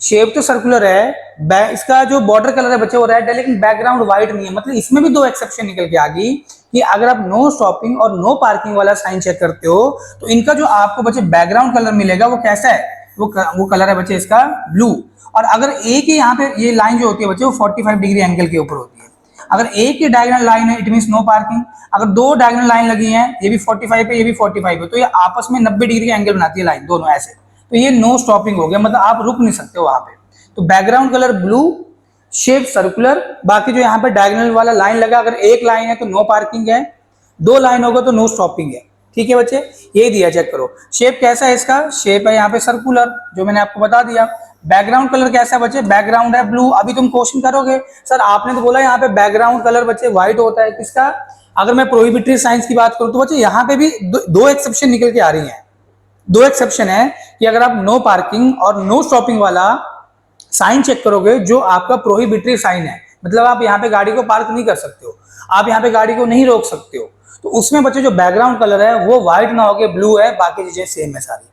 शेप तो सर्कुलर है। इसका जो बॉर्डर कलर है बच्चे वो रेड है, लेकिन बैकग्राउंड व्हाइट नहीं है। मतलब इसमें भी दो एक्सेप्शन निकल के आ गई कि अगर आप नो स्टॉपिंग और नो पार्किंग वाला साइन चेक करते हो तो इनका जो आपको बच्चे बैकग्राउंड कलर मिलेगा वो कैसा है, वो कलर है बच्चे इसका ब्लू। और अगर एक ही यहाँ पे ये लाइन जो होती है बच्चे वो 45 डिग्री एंगल के ऊपर होती है। अगर एक ही डायगोनल लाइन है इट मींस नो पार्किंग। अगर दो डायगोनल लाइन लगी हैं, ये भी 45 है ये भी 45 है, तो ये आपस में 90 डिग्री एंगल बनाती है लाइन दोनों ऐसे, तो ये नो स्टॉपिंग हो गया, मतलब आप रुक नहीं सकते हो वहां पे। तो background colour blue, shape circular. बाकी जो यहाँ पे डायगोनल वाला लाइन लगा, अगर एक लाइन है तो नो पार्किंग है, दो लाइन होगा तो नो स्टॉपिंग है, ठीक है बच्चे। ये दिया, चेक करो। शेप कैसा है इसका, शेप है यहाँ पे सर्कुलर, जो मैंने आपको बता दिया। बैकग्राउंड कलर कैसा है बच्चे, बैकग्राउंड है ब्लू। अभी तुम क्वेश्चन करोगे सर आपने तो बोला यहाँ पे बैकग्राउंड कलर बच्चे व्हाइट होता है, किसका। अगर मैं प्रोहिबिटरी साइंस की बात करूं तो बच्चे यहाँ पे भी दो एक्सेप्शन निकल के आ रही हैं। दो एक्सेप्शन है कि अगर आप नो पार्किंग और नो स्टॉपिंग वाला साइन चेक करोगे जो आपका प्रोहिबिटरी साइन है, मतलब आप यहाँ पे गाड़ी को पार्क नहीं कर सकते हो, आप यहाँ पे गाड़ी को नहीं रोक सकते हो, तो उसमें बच्चे जो बैकग्राउंड कलर है वो व्हाइट ना होके ब्लू है, बाकी चीजें सेम है सारी।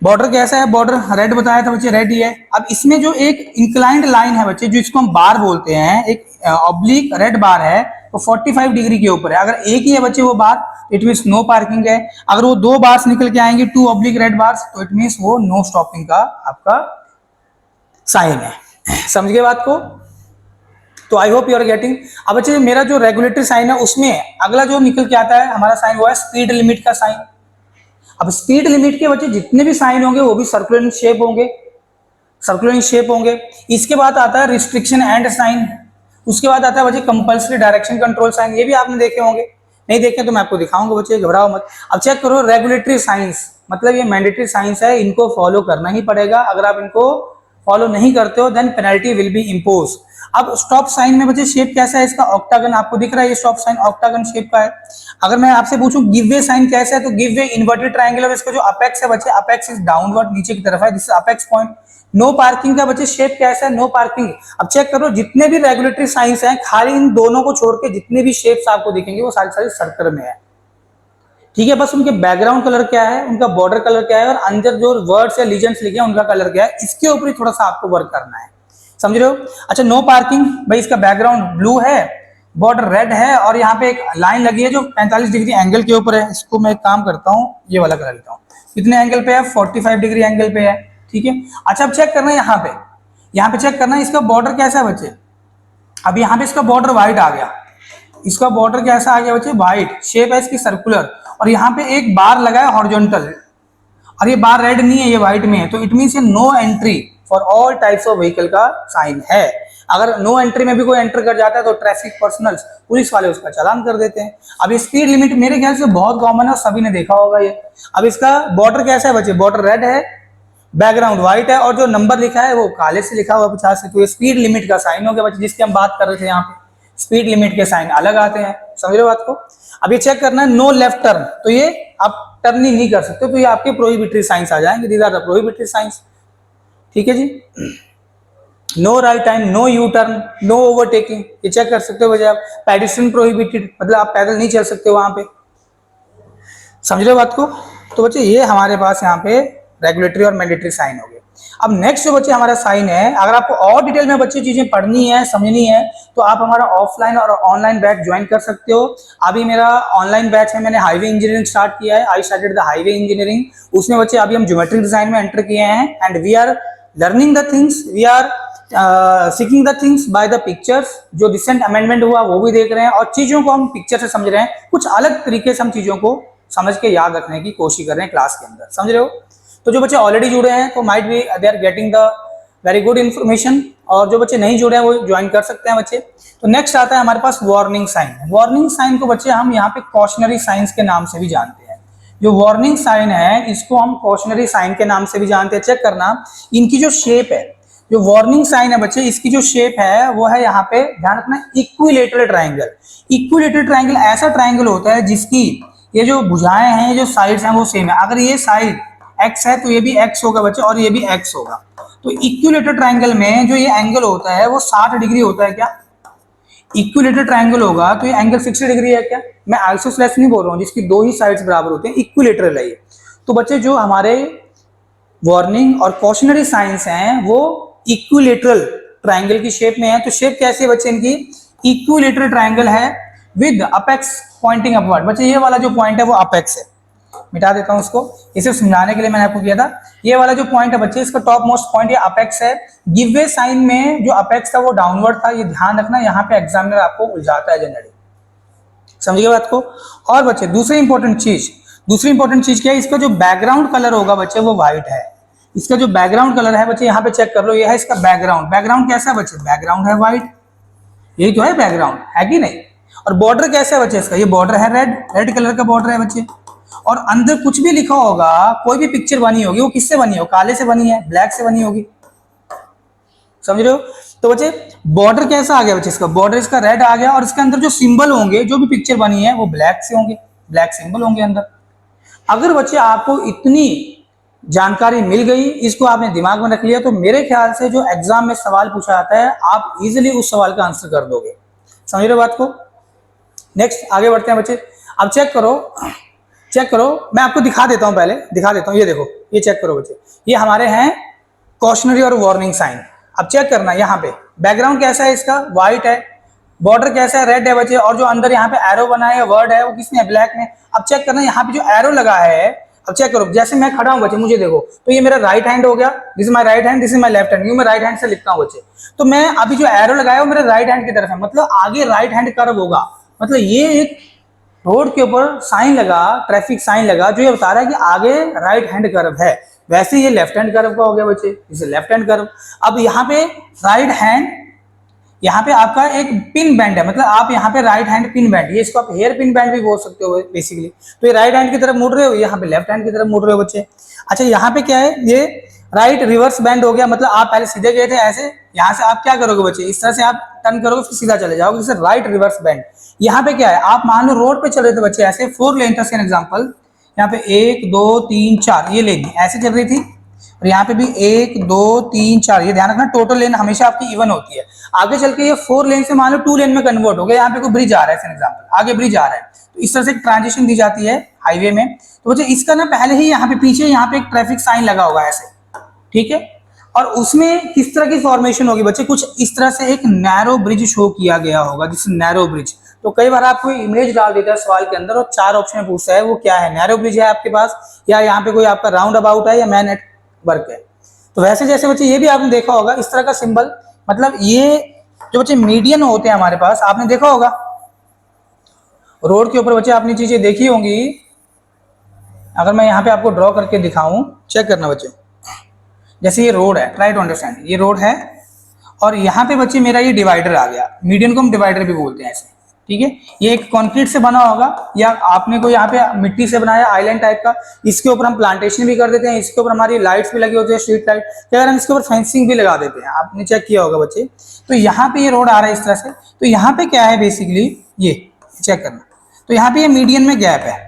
बॉर्डर कैसा है, बॉर्डर रेड बताया था बच्चे, रेड ही है। अब इसमें जो एक इंक्लाइंड लाइन है बच्चे, जो इसको हम बार बोलते हैं, एक ऑब्लिक रेड बार है, तो 45 डिग्री के ऊपर है। अगर एक ही है बच्चे वो bar, it means no parking है। अगर वो दो बार्स निकल के आएंगे, टू ऑब्लिक रेड बार्स, तो इट मींस वो नो स्टॉपिंग का आपका साइन है। समझ गए बात को। तो I hope you are getting. अब बच्चे मेरा जो रेगुलेटरी साइन है उसमें अगला जो निकल के आता है हमारा साइन, वो है स्पीड लिमिट का साइन। अब स्पीड लिमिट के बच्चे जितने भी साइन होंगे वो भी सर्कुलर इन शेप होंगे, सर्कुलर इन शेप होंगे। इसके बाद आता है रिस्ट्रिक्शन एंड साइन, उसके बाद आता है बच्चे कंपल्सरी डायरेक्शन कंट्रोल साइन। ये भी आपने देखे होंगे, नहीं देखे तो मैं आपको दिखाऊंगा बच्चे, घबराओ मत। अब चेक करो, रेगुलेटरी साइंस मतलब ये मैंडेटरी साइंस है, इनको फॉलो करना ही पड़ेगा। अगर आप इनको फॉलो नहीं करते हो then penalty will be impose. अब स्टॉप साइन में बच्चे शेप कैसा है इसका, ऑक्टागन आपको दिख रहा है, ये स्टॉप साइन ऑक्टागन शेप का है। अगर मैं आपसे पूछूं गिव वे साइन कैसा है, तो गिव वे इन्वर्टेड ट्रायंगल, और इसका जो अपेक्स है बच्चे, अपेक्स इज डाउनवर्ड, नीचे की तरफ है, this is apex point. No parking का बच्चे शेप कैसा है, नो पार्किंग। अब चेक करो जितने भी रेगुलेटरी साइंस हैं, खाली इन दोनों को छोड़ के जितने भी शेप्स आपको दिखेंगे वो सारी सारी सर्कल में है, ठीक है। बस उनके बैकग्राउंड कलर क्या है, उनका बॉर्डर कलर क्या है, और अंदर जो वर्ड्स या लीजेंड्स लिखे हैं उनका कलर क्या है, इसके ऊपर ही थोड़ा सा आपको वर्क करना है, समझ रहे हो। अच्छा, नो पार्किंग भाई, इसका बैकग्राउंड ब्लू है, बॉर्डर रेड है, और यहाँ पे एक लाइन लगी है जो 45 डिग्री एंगल के ऊपर है। इसको मैं एक काम करता हूँ, ये वाला कलर लेता हूँ। कितने एंगल पे है, 45 डिग्री एंगल पे है, ठीक है। अच्छा, अब चेक करना है यहाँ पे चेक करना है इसका बॉर्डर कैसा है बच्चे। अब यहाँ पे इसका बॉर्डर व्हाइट आ गया, इसका बॉर्डर कैसा आ गया बच्चे, व्हाइट। शेप है इसकी सर्कुलर, और यहाँ पे एक बार लगा है हॉरिजॉन्टल, और ये बार रेड नहीं है, ये व्हाइट में है, तो इट मींस ये no entry for all types of vehicle का साइन है। अगर नो एंट्री में भी कोई एंटर कर जाता है तो ट्रैफिक पर्सनल्स, पुलिस वाले उसका चालान कर देते हैं। अब ये स्पीड लिमिट मेरे ख्याल से बहुत कॉमन है और सभी ने देखा होगा ये। अब इसका बॉर्डर कैसा है बच्चे, बॉर्डर रेड है, बैकग्राउंड व्हाइट है और जो नंबर लिखा है वो काले से लिखा हुआ 50 से। तो ये स्पीड लिमिट का साइन हो गया बच्चे, जिसकी हम बात कर रहे थे। यहाँ पे स्पीड लिमिट के साइन अलग आते हैं, समझ रहे हो बात को। अब ये चेक करना है नो लेफ्ट टर्न, तो ये आप टर्न ही नहीं कर सकते, तो ये आपके प्रोहिबिटरी साइंस आ जाएंगे, these are the prohibitory signs. ठीक है जी। No right hand, no U turn, no overtaking, ये चेक कर सकते हो बच्चे आप। पेडिस्ट्रियन प्रोहिबिटेड, मतलब आप पैदल नहीं चल सकते वहां पे, समझ रहे हो बात को। तो बच्चे ये हमारे पास यहाँ पे रेगुलेटरी और मैंडेटरी साइन हो गए। अब नेक्स्ट जो बच्चे हमारा साइन है, अगर आपको और डिटेल में बच्चे चीजें पढ़नी है, समझनी है, तो आप हमारा ऑफलाइन और ऑनलाइन बैच ज्वाइन कर सकते हो। अभी मेरा ऑनलाइन बैच है, मैंने हाईवे इंजीनियरिंग स्टार्ट किया है, I started the highway engineering. उसमें बच्चे अभी हम ज्योमेट्रिक डिजाइन में एंटर किए हैं and we are learning the things, we are seeking the things by the pictures. जो रिसेंट अमेंडमेंट हुआ वो भी देख रहे हैं और चीजों को हम पिक्चर से समझ रहे हैं, कुछ अलग तरीके से हम चीजों को समझ के याद रखने की कोशिश कर रहे हैं क्लास के अंदर, समझ रहे हो। तो जो बच्चे ऑलरेडी जुड़े हैं तो might be they are getting the very good information, और जो बच्चे नहीं जुड़े हैं वो ज्वाइन कर सकते हैं बच्चे। तो नेक्स्ट आता है हमारे पास वार्निंग साइन। वार्निंग साइन को बच्चे हम यहाँ पे कॉशनरी साइंस के नाम से भी जानते हैं। जो वार्निंग साइन है इसको हम कॉशनरी साइन के नाम से भी जानते हैं। चेक करना इनकी जो शेप है, जो वार्निंग साइन है बच्चे, इसकी जो शेप है वो है यहाँ पे, ध्यान रखना, इक्विलेटरल ट्राइंगल। इक्विलेटरल ट्राइंगल ऐसा ट्राइंगल होता है जिसकी ये जो भुजाएं हैं, ये जो साइड्स हैं वो सेम है। अगर ये साइड x है तो ये भी x होगा बच्चे और ये भी x होगा। तो इक्विलेटरल ट्राइंगल में जो ये एंगल होता है वो 60 डिग्री होता है। क्या इक्विलेटरल ट्राइंगल होगा तो ये एंगल 60 डिग्री है क्या? मैं आइसोसेलेस नहीं बोल रहा हूँ, जिसकी दो ही साइड्स बराबर होते हैं, इक्विलेटरल है ये। तो बच्चे जो हमारे वार्निंग और कॉशनरी साइंस हैं वो इक्विलेटरल ट्राइंगल की शेप में है। तो शेप कैसी है बच्चे इनकी? इक्विलेटरल ट्राइंगल है विद अपेक्स पॉइंटिंग अपवर्ड। बच्चे ये वाला जो पॉइंट है वो अपेक्स है, मिटा देता हूं इसको, इसे समझाने के लिए मैंने आपको किया था। ये वाला जो पॉइंट है बच्चे, इसका टॉप मोस्ट पॉइंट ये अपेक्स है। गिववे साइन में जो अपेक्स था वो डाउनवर्ड था, ये ध्यान रखना, यहाँ पे एग्जामिनर आपको उलझाता है जनरली, समझिए बात को। और बच्चे दूसरी इंपॉर्टेंट चीज क्या है, इसका जो बैकग्राउंड कलर होगा बच्चे वो व्हाइट है। इसका जो बैकग्राउंड कलर है बच्चे यहाँ पे चेक कर लो, ये है इसका बैकग्राउंड। बैकग्राउंड कैसा है बच्चे? बैकग्राउंड है व्हाइट, यही तो है बैकग्राउंड, है कि नहीं। और बॉर्डर कैसा है बच्चे इसका? ये बॉर्डर है रेड कलर का बॉर्डर है बच्चे। और अंदर कुछ भी लिखा होगा, कोई भी पिक्चर बनी होगी, वो किससे बनी हो? काले से बनी है, ब्लैक से बनी होगी, समझ रहे हो। तो बच्चे बॉर्डर कैसा आ गया बच्चे इसका? बॉर्डर इसका रेड आ गया और इसके अंदर जो सिंबल होंगे, जो भी पिक्चर बनी है वो ब्लैक से होंगे, ब्लैक सिंबल होंगे अंदर। अगर बच्चे आपको इतनी जानकारी मिल गई, इसको आपने दिमाग में रख लिया, तो मेरे ख्याल से जो एग्जाम में सवाल पूछा जाता है आप इजिली उस सवाल का आंसर कर दोगे, समझ रहे हो बात को। नेक्स्ट आगे बढ़ते हैं बच्चे। अब चेक करो, मैं आपको दिखा देता हूं, पहले दिखा देता हूं। ये देखो, ये चेक करो बच्चे, ये हमारे हैं कॉशनरी और वार्निंग साइन। अब चेक करना, यहाँ पे बैकग्राउंड कैसा है इसका? व्हाइट है। बॉर्डर कैसा है? रेड है बच्चे। और जो अंदर यहाँ पे एरो बना है, वर्ड है, वो किसमें है? ब्लैक में। अब चेक करना, यहाँ पे जो एरो लगा है, अब चेक करो, जैसे मैं खड़ा हूं बच्चे, मुझे देखो, तो ये मेरा राइट हैंड हो गया, this is my right hand, this is my left hand. मैं राइट हैंड से लिखता हूं बच्चे, तो मैं अभी जो एरो लगाया वो मेरे राइट हैंड की तरफ है, मतलब आगे राइट हैंड कर्व होगा। मतलब ये एक रोड के ऊपर साइन लगा, ट्रैफिक साइन लगा, जो ये बता रहा है कि आगे राइट हैंड कर्व है। वैसे ये लेफ्ट हैंड कर्व का हो गया बच्चे, इसे लेफ्ट हैंड कर्व। अब यहाँ पे राइट हैंड, यहाँ पे आपका एक पिन बैंड है, मतलब आप यहाँ पे राइट हैंड पिन बैंड, ये इसको आप हेयर पिन बैंड भी बोल सकते हो बेसिकली। तो ये राइट हैंड की तरफ मुड़ रहे हो, यहाँ पे लेफ्ट हैंड की तरफ मुड़ रहे हो बच्चे। अच्छा, यहाँ पे क्या है? ये राइट रिवर्स बैंड हो गया, मतलब आप पहले सीधे गए थे ऐसे, यहाँ से आप क्या करोगे बच्चे? इस तरह से आप टर्न करोगे, फिर सीधा चले जाओगे, जैसे राइट रिवर्स बैंड। यहाँ पे क्या है? आप मान लो रोड पे चल रहे थे बच्चे ऐसे, 4 लेन था एन एग्जाम्पल, यहाँ पे 1 2 3 4 ये लेन ऐसे चल रही थी, और यहाँ पे भी 1 2 3 4, ये ध्यान रखना, टोटल लेन हमेशा आपकी इवन होती है। आगे चल के ये 4 लेन से मान लो 2 लेन में कन्वर्ट हो गया, यहाँ पे कोई ब्रिज आ रहा है एन एग्जाम्पल, आगे ब्रिज आ रहा है, तो इस तरह से ट्रांजिशन दी जाती है हाईवे में। तो बच्चे इसका ना पहले ही यहाँ पे पीछे यहाँ पे एक ट्रैफिक साइन लगा होगा ऐसे, ठीक है, और उसमें किस तरह की फॉर्मेशन होगी बच्चे? कुछ इस तरह से एक नैरो ब्रिज शो किया गया होगा, जिस नैरो ब्रिज। तो कई बार आपको इमेज डाल देता है सवाल के अंदर और 4 ऑप्शन पूछता है, वो क्या है? नैरो ब्रिज है आपके पास, या यहाँ पे कोई आपका राउंड अबाउट है, या मैन नेटवर्क है। तो वैसे जैसे बच्चे ये भी आपने देखा होगा इस तरह का सिंबल, मतलब ये जो बच्चे मीडियन होते हैं हमारे पास, आपने देखा होगा रोड के ऊपर बच्चे, आपने चीजें देखी होंगी। अगर मैं यहाँ पे आपको ड्रॉ करके दिखाऊं, चेक करना बच्चे, जैसे ये रोड है, ट्राई टू अंडरस्टैंड, ये रोड है और यहाँ पे बच्चे मेरा ये डिवाइडर आ गया, मीडियन को हम डिवाइडर भी बोलते हैं ऐसे, ठीक है। ये एक कंक्रीट से बना होगा या आपने को यहाँ पे मिट्टी से बनाया आइलैंड टाइप का, इसके ऊपर हम प्लांटेशन भी कर देते हैं, इसके ऊपर हमारी लाइट्स भी लगी होती है स्ट्रीट लाइट, या अगर हम इसके ऊपर फेंसिंग भी लगा देते हैं, आपने चेक किया होगा बच्चे। तो यहाँ पे ये रोड आ रहा है इस तरह से, तो यहाँ पे क्या है बेसिकली, ये चेक करना, तो यहाँ पे ये मीडियन में गैप है,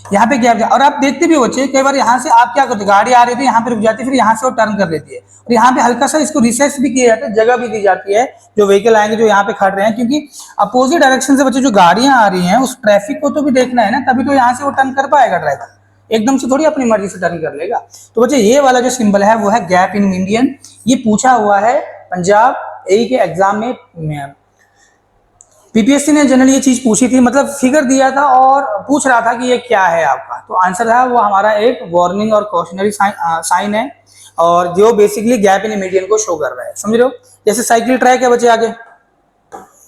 यहाँ पे गैप है। और आप देखते भी हो बच्चे, कई बार यहाँ से आप क्या करते हो, गाड़ी आ रही थी यहाँ पे रुक जाती है, फिर यहाँ से वो टर्न कर लेती है, और यहाँ पे हल्का सा इसको रिसेस भी किया जाता है, जगह भी दी जाती है जो व्हीकल आएंगे जो यहाँ पे खड़ रहे हैं, क्योंकि अपोजिट डायरेक्शन से बच्चे जो गाड़ियां आ रही हैं उस ट्रैफिक को तो भी देखना है ना, तभी तो यहाँ से वो टर्न कर पाएगा ड्राइवर, एकदम से थोड़ी अपनी मर्जी से टर्न कर लेगा। तो बच्चे ये वाला जो सिंबल है वो है गैप इन मीडियन, ये पूछा हुआ है पंजाब एई के एग्जाम में। पीपीएससी ने जनरली ये चीज पूछी थी, मतलब फिगर दिया था और पूछ रहा था कि ये क्या है आपका, तो आंसर है वो हमारा एक वार्निंग और कॉशनरी साइन है, और जो बेसिकली गैप इन मीडियन को शो कर रहा है, समझ रहे हो। जैसे साइकिल ट्रैक है बच्चे, आगे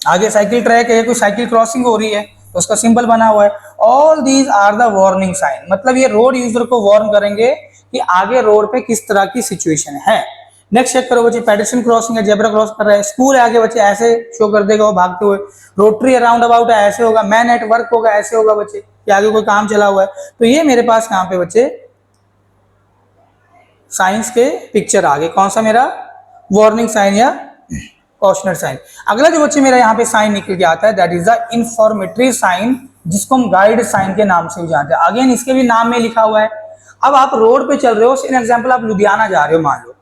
आगे साइकिल ट्रैक है, कोई साइकिल क्रॉसिंग हो रही है तो उसका सिंबल बना हुआ है। All these are the warning sign, मतलब ये रोड यूजर को वार्न करेंगे कि आगे रोड पे किस तरह की सिचुएशन है। नेक्स्ट चेक करो बच्चे, पेडिस्ट्रियन क्रॉसिंग है, जेब्रा क्रॉस कर रहा है, स्कूल है आगे बच्चे ऐसे शो कर देगा वो भागते हुए, रोटरी अराउंड अबाउट है ऐसे होगा, मैन एट वर्क होगा ऐसे होगा बच्चे कि आगे कोई काम चला हुआ है। तो ये मेरे पास कहाँ पे बच्चे साइंस के पिक्चर आ गए, कौन सा मेरा वार्निंग साइन या कॉशनर साइन। अगला जो बच्चे मेरा यहाँ पे साइन निकल के आता है that is the informatory sign, जिसको हम गाइड साइन के नाम से भी जानते हैं। अगेन इसके भी नाम में लिखा हुआ है। अब आप रोड पे चल रहे हो, फॉर एग्जांपल आप लुधियाना जा रहे हो, मान लो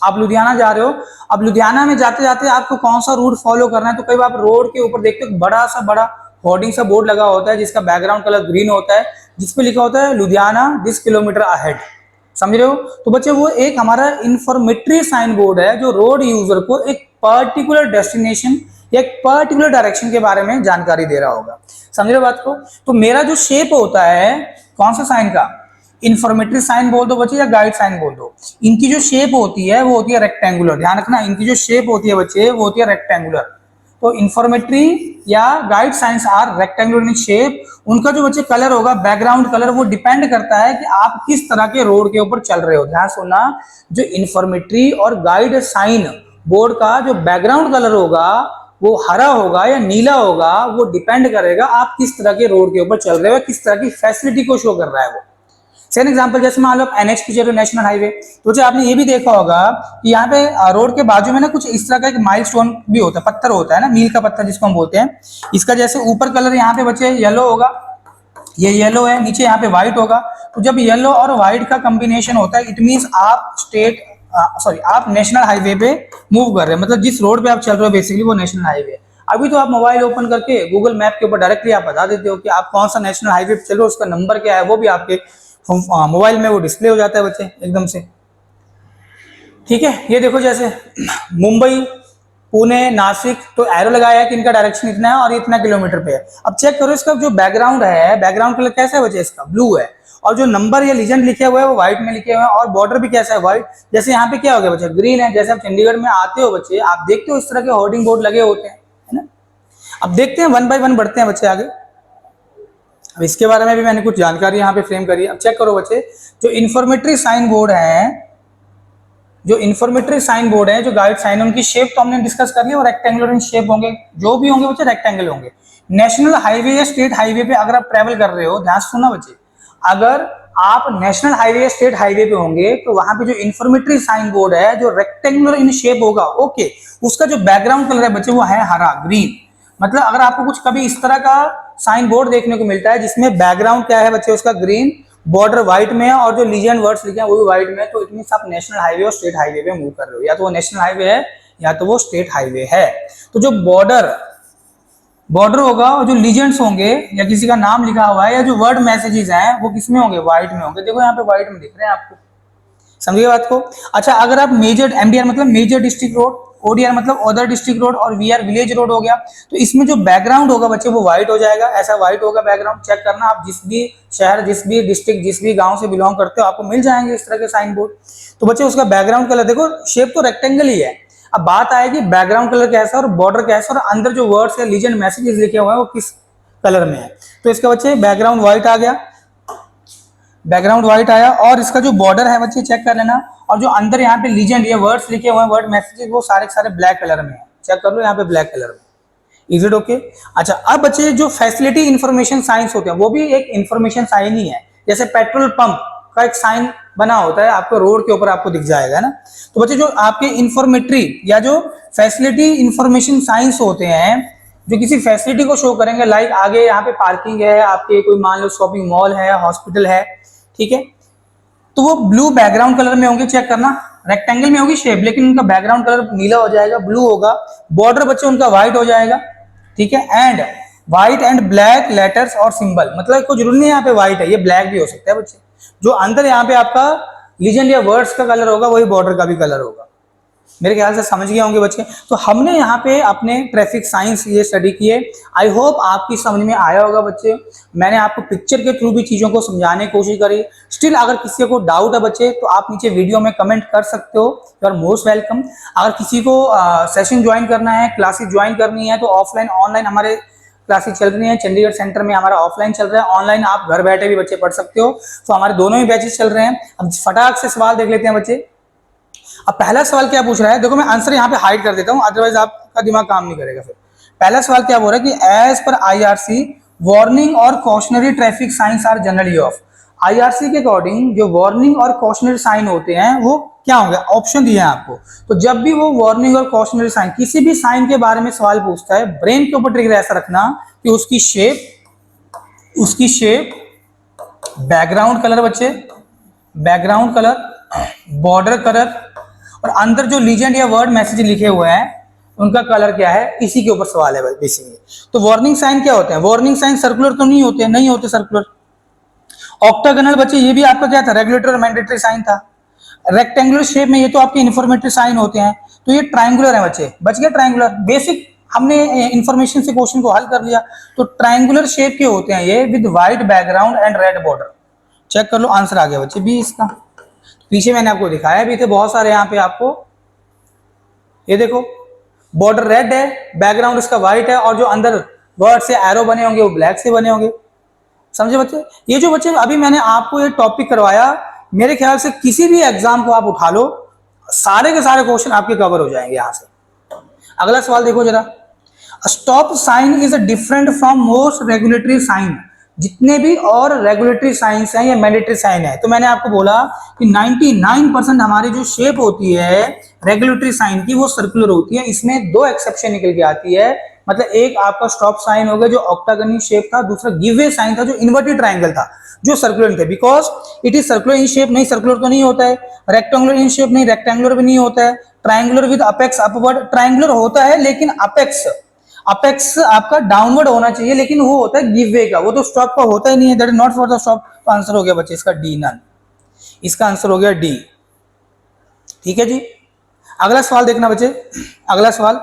आप लुधियाना जा रहे हो, अब लुधियाना में जाते जाते आपको कौन सा रूट फॉलो करना है, तो कई बार आप रोड के ऊपर देखते हो बड़ा होर्डिंग सा बोर्ड लगा होता है जिसका बैकग्राउंड कलर ग्रीन होता है, जिसपे लिखा होता है लुधियाना दिस किलोमीटर अहेड, समझ रहे हो। तो बच्चे वो एक हमारा इंफॉर्मेटरी साइन बोर्ड है जो रोड यूजर को एक पर्टिकुलर डेस्टिनेशन या एक पर्टिकुलर डायरेक्शन के बारे में जानकारी दे रहा होगा, समझ रहे हो बात को। तो मेरा जो शेप होता है कौन सा साइन का, इंफॉर्मेटरी साइन बोल दो बच्चे या गाइड साइन बोल दो, इनकी जो शेप होती है वो होती है रेक्टेंगुलर, ध्यान रखना इनकी जो शेप होती है बच्चे वो होती है रेक्टेंगुलर। तो इंफॉर्मेटरी या guide signs are rectangular in shape, उनका जो बच्चे कलर होगा बैकग्राउंड कलर वो डिपेंड करता है कि आप किस तरह के रोड के ऊपर चल रहे हो। ध्यान सुनना, जो इंफॉर्मेटरी और गाइड साइन बोर्ड का जो बैकग्राउंड कलर होगा वो हरा होगा या नीला होगा, वो डिपेंड करेगा आप किस तरह के रोड के ऊपर चल रहे हो, किस तरह की फैसिलिटी को शो कर रहा है वो। सेकंड एग्जांपल, जैसे मान लो आप एनएच पे चल रहे हो, नेशनल हाईवे, तो जो आपने ये भी देखा होगा कि यहाँ पे रोड के बाजू में ना कुछ इस तरह का एक माइलस्टोन भी होता है, पत्थर होता है ना, मील का पत्थर जिसको हम बोलते हैं। इसका जैसे ऊपर कलर यहाँ पे बच्चे येलो होगा, ये येलो है, नीचे यहाँ पे व्हाइट होगा। तो जब येलो और व्हाइट का कॉम्बिनेशन होता है इट मीन्स आप नेशनल हाईवे पे मूव कर रहे हैं, मतलब जिस रोड पे आप चल रहे हो बेसिकली वो नेशनल हाईवे है। अभी तो आप मोबाइल ओपन करके गूगल मैप के ऊपर डायरेक्टली आप बता देते हो कि आप कौन सा नेशनल हाईवे पे चल रहे हो, उसका नंबर क्या है, वो भी आपके मोबाइल में वो डिस्प्ले हो जाता है बच्चे एकदम से, ठीक है। ये देखो जैसे मुंबई, पुणे, नासिक, तो एरो लगाया है कि इनका डायरेक्शन इतना है और इतना किलोमीटर पे है। अब चेक करो इसका जो बैकग्राउंड है, बैकग्राउंड कलर कैसा है बच्चे, इसका ब्लू है, और जो नंबर या लीजेंड लिखे हुए हैं वो व्हाइट में लिखे हुए हैं, और बॉर्डर भी कैसा है, व्हाइट। जैसे यहाँ पे क्या हो गया बच्चे, ग्रीन है। जैसे आप चंडीगढ़ में आते हो बच्चे, आप देखते हो इस तरह के होर्डिंग बोर्ड लगे होते हैं, है ना। अब देखते हैं 1 बाय 1 बढ़ते हैं बच्चे आगे। अब इसके बारे में भी मैंने कुछ जानकारी यहाँ पे फ्रेम करी है। अब चेक करो बच्चे, जो इंफॉर्मेटरी साइन बोर्ड है, जो गाइड साइन, उनकी शेप तो हमने डिस्कस कर लिया, और रेक्टेंगुलर इन शेप होंगे, जो भी होंगे बच्चे रेक्टेंगल होंगे। नेशनल हाईवे या स्टेट हाईवे पे अगर आप ट्रेवल कर रहे हो, ध्यान से सुनना बच्चे, अगर आप नेशनल हाईवे या स्टेट हाईवे पे होंगे तो वहां पे जो इंफॉर्मेटरी साइन बोर्ड है जो रेक्टेंगुलर इन शेप होगा, ओके, उसका जो बैकग्राउंड कलर है बच्चे वो है हरा, ग्रीन। मतलब अगर आपको कुछ कभी इस तरह का साइन बोर्ड देखने को मिलता है जिसमें बैकग्राउंड क्या है बच्चे, उसका ग्रीन, बॉर्डर व्हाइट में है, और जो लीजेंड वर्ड्स लिखे हैं वो भी व्हाइट में है, तो इट मींस आप नेशनल हाईवे और स्टेट हाईवे पे मूव कर रहे हो, या तो वो नेशनल हाईवे है या तो वो स्टेट हाईवे है। तो जो बॉर्डर होगा और जो लीजेंड्स होंगे या किसी का नाम लिखा हुआ है या जो वर्ड मैसेजेस हैं वो किसमें होंगे, व्हाइट में होंगे। देखो यहाँ पे व्हाइट में दिख रहे हैं आपको, समझिए बात को। अच्छा, अगर आप मेजर, एमडीआर मतलब मेजर डिस्ट्रिक्ट रोड, ओडीआर मतलब अदर डिस्ट्रिक्ट रोड, और वीआर विलेज रोड हो गया, तो इसमें जो बैकग्राउंड होगा बच्चे वो व्हाइट हो जाएगा, ऐसा व्हाइट होगा बैकग्राउंड। चेक करना, आप जिस भी शहर, जिस भी डिस्ट्रिक्ट, जिस भी गांव से बिलोंग करते हो आपको मिल जाएंगे इस तरह के साइन बोर्ड। तो बच्चे उसका बैकग्राउंड कलर देखो, शेप तो रेक्टेंगल ही है, अब बात आएगी बैकग्राउंड कलर कैसा और बॉर्डर कैसा और अंदर जो वर्ड्स या लीजेंड मैसेजेस लिखे हुए हैं वो किस कलर में है। तो इसका बच्चे बैकग्राउंड व्हाइट आ गया, बैकग्राउंड व्हाइट आया, और इसका जो बॉर्डर है बच्चे चेक कर लेना, और जो अंदर यहाँ पे लीजेंड ये वर्ड्स लिखे हुए हैं, वर्ड मैसेजेस, वो सारे के सारे ब्लैक कलर में है। चेक कर लो यहाँ पे ब्लैक कलर में। Is it okay? अच्छा, अब बच्चे जो फैसिलिटी इंफॉर्मेशन साइंस होते हैं वो भी एक इंफॉर्मेशन साइन ही है। जैसे पेट्रोल पंप का एक साइन बना होता है, आपको रोड के ऊपर आपको दिख जाएगा ना। तो बच्चे जो आपके इंफॉर्मेटरी या जो फैसिलिटी इंफॉर्मेशन साइंस होते हैं, जो किसी फैसिलिटी को शो करेंगे, लाइक आगे यहाँ पे पार्किंग है, आपके कोई मान लो शॉपिंग मॉल है, हॉस्पिटल है, ठीक है, तो वो ब्लू बैकग्राउंड कलर में होंगे। चेक करना, रेक्टेंगल में होगी शेप, लेकिन उनका बैकग्राउंड कलर नीला हो जाएगा, ब्लू होगा। बॉर्डर बच्चे उनका व्हाइट हो जाएगा, ठीक है, and white and black letters और सिंबल, मतलब कोई जरूरी नहीं है यहाँ पे व्हाइट है, ये ब्लैक भी हो सकता है बच्चे। जो अंदर यहाँ पे आपका लीजेंड या वर्ड्स का कलर होगा वही बॉर्डर का भी कलर होगा। मेरे ख्याल से समझ गए होंगे बच्चे। तो हमने यहाँ पे अपने ट्रैफिक साइंस ये स्टडी किए। आई होप आपकी समझ में आया होगा बच्चे। मैंने आपको पिक्चर के थ्रू भी चीजों को समझाने की कोशिश करी। स्टिल अगर किसी को डाउट है बच्चे तो आप नीचे वीडियो में कमेंट कर सकते हो, यू आर मोस्ट वेलकम। अगर किसी को सेशन ज्वाइन करना है, क्लासेस ज्वाइन करनी है, तो ऑफलाइन ऑनलाइन हमारे क्लासेस चल रही हैं। चंडीगढ़ सेंटर में हमारा ऑफलाइन चल रहा है, ऑनलाइन आप घर बैठे भी बच्चे पढ़ सकते हो। तो हमारे दोनों ही बैचेस चल रहे हैं। अब फटाक से सवाल देख लेते हैं बच्चे। अब पहला सवाल क्या पूछ रहा है, देखो मैं आंसर यहाँ पे हाइड कर देता हूँ, अदरवाइज आपका दिमाग काम नहीं करेगा फिर। पहला सवाल क्या बोल रहा है कि एज पर आईआरसी वार्निंग और cautionary traffic signs are generally of. IRC के अकॉर्डिंग जो वार्निंग और कॉशनरी साइन होते हैं वो क्या होंगे, ऑप्शन दिए हैं आपको। तो जब भी वो वार्निंग और कॉशनरी साइन, किसी भी साइन के बारे में सवाल पूछता है, ब्रेन के ऊपर ट्रिगर ऐसा रखना कि उसकी शेप, बैकग्राउंड कलर बच्चे, बैकग्राउंड कलर, बॉर्डर कलर, और अंदर जो लीजेंड या वर्ड मैसेज लिखे हुए हैं उनका कलर क्या है, इसी के ऊपर सवाल है बेसिकली। तो वार्निंग साइन क्या होते हैं? वार्निंग साइन सर्कुलर तो नहीं होते, नहीं होते सर्कुलर। ऑक्टागोनल बच्चे ये भी आपका क्या था, रेगुलेटरी और मैंडेटरी साइन था। रेक्टेंगुलर शेप में ये तो आपके इन्फॉर्मेटरी साइन होते हैं। तो ये ट्रायंगुलर है बच्चे, बच गया ट्रायंगुलर। बेसिक हमने इंफॉर्मेशन से क्वेश्चन को हल कर लिया। तो ट्रायंगुलर शेप के होते हैं ये, with white background and red border. Check कर लो, आंसर आ गया बच्चे बी इसका। पीछे मैंने आपको दिखाया भी थे बहुत सारे, यहाँ पे आपको ये देखो बॉर्डर रेड है, बैकग्राउंड उसका व्हाइट है, और जो अंदर वर्ड से एरो बने होंगे वो ब्लैक से बने होंगे। समझे बच्चे? ये जो बच्चे अभी मैंने आपको ये टॉपिक करवाया, मेरे ख्याल से किसी भी एग्जाम को आप उठा लो, सारे के सारे क्वेश्चन आपके कवर हो जाएंगे यहां से। अगला सवाल देखो जरा। Stop sign is different from most regulatory sign. जितने भी और रेगुलेटरी साइंस हैं या मैंडेटरी साइन है, तो मैंने आपको बोला कि 99% हमारी जो शेप होती है रेगुलेटरी साइन की वो सर्कुलर होती है। इसमें दो एक्सेप्शन निकल के आती है। मतलब एक आपका स्टॉप साइन हो गया जो ऑक्टागनी शेप था, दूसरा गिव वे साइन था जो इन्वर्टेड ट्राइंगल था, जो सर्कुलर थे। Because it is circular in shape, नहीं सर्कुलर तो नहीं होता है। रेक्टेंगुलर इन शेप, नहीं रेक्टेंगुलर भी नहीं होता है। Triangular with apex upward, triangular होता है लेकिन अपेक्स आपका डाउनवर्ड होना चाहिए, लेकिन वो होता है गिव वे का, वो तो स्टॉप का होता ही नहीं है। That is not for the stop. तो आंसर हो गया बच्चे इसका डी, नन। इसका आंसर हो गया डी। ठीक है जी। अगला सवाल देखना बच्चे। अगला सवाल,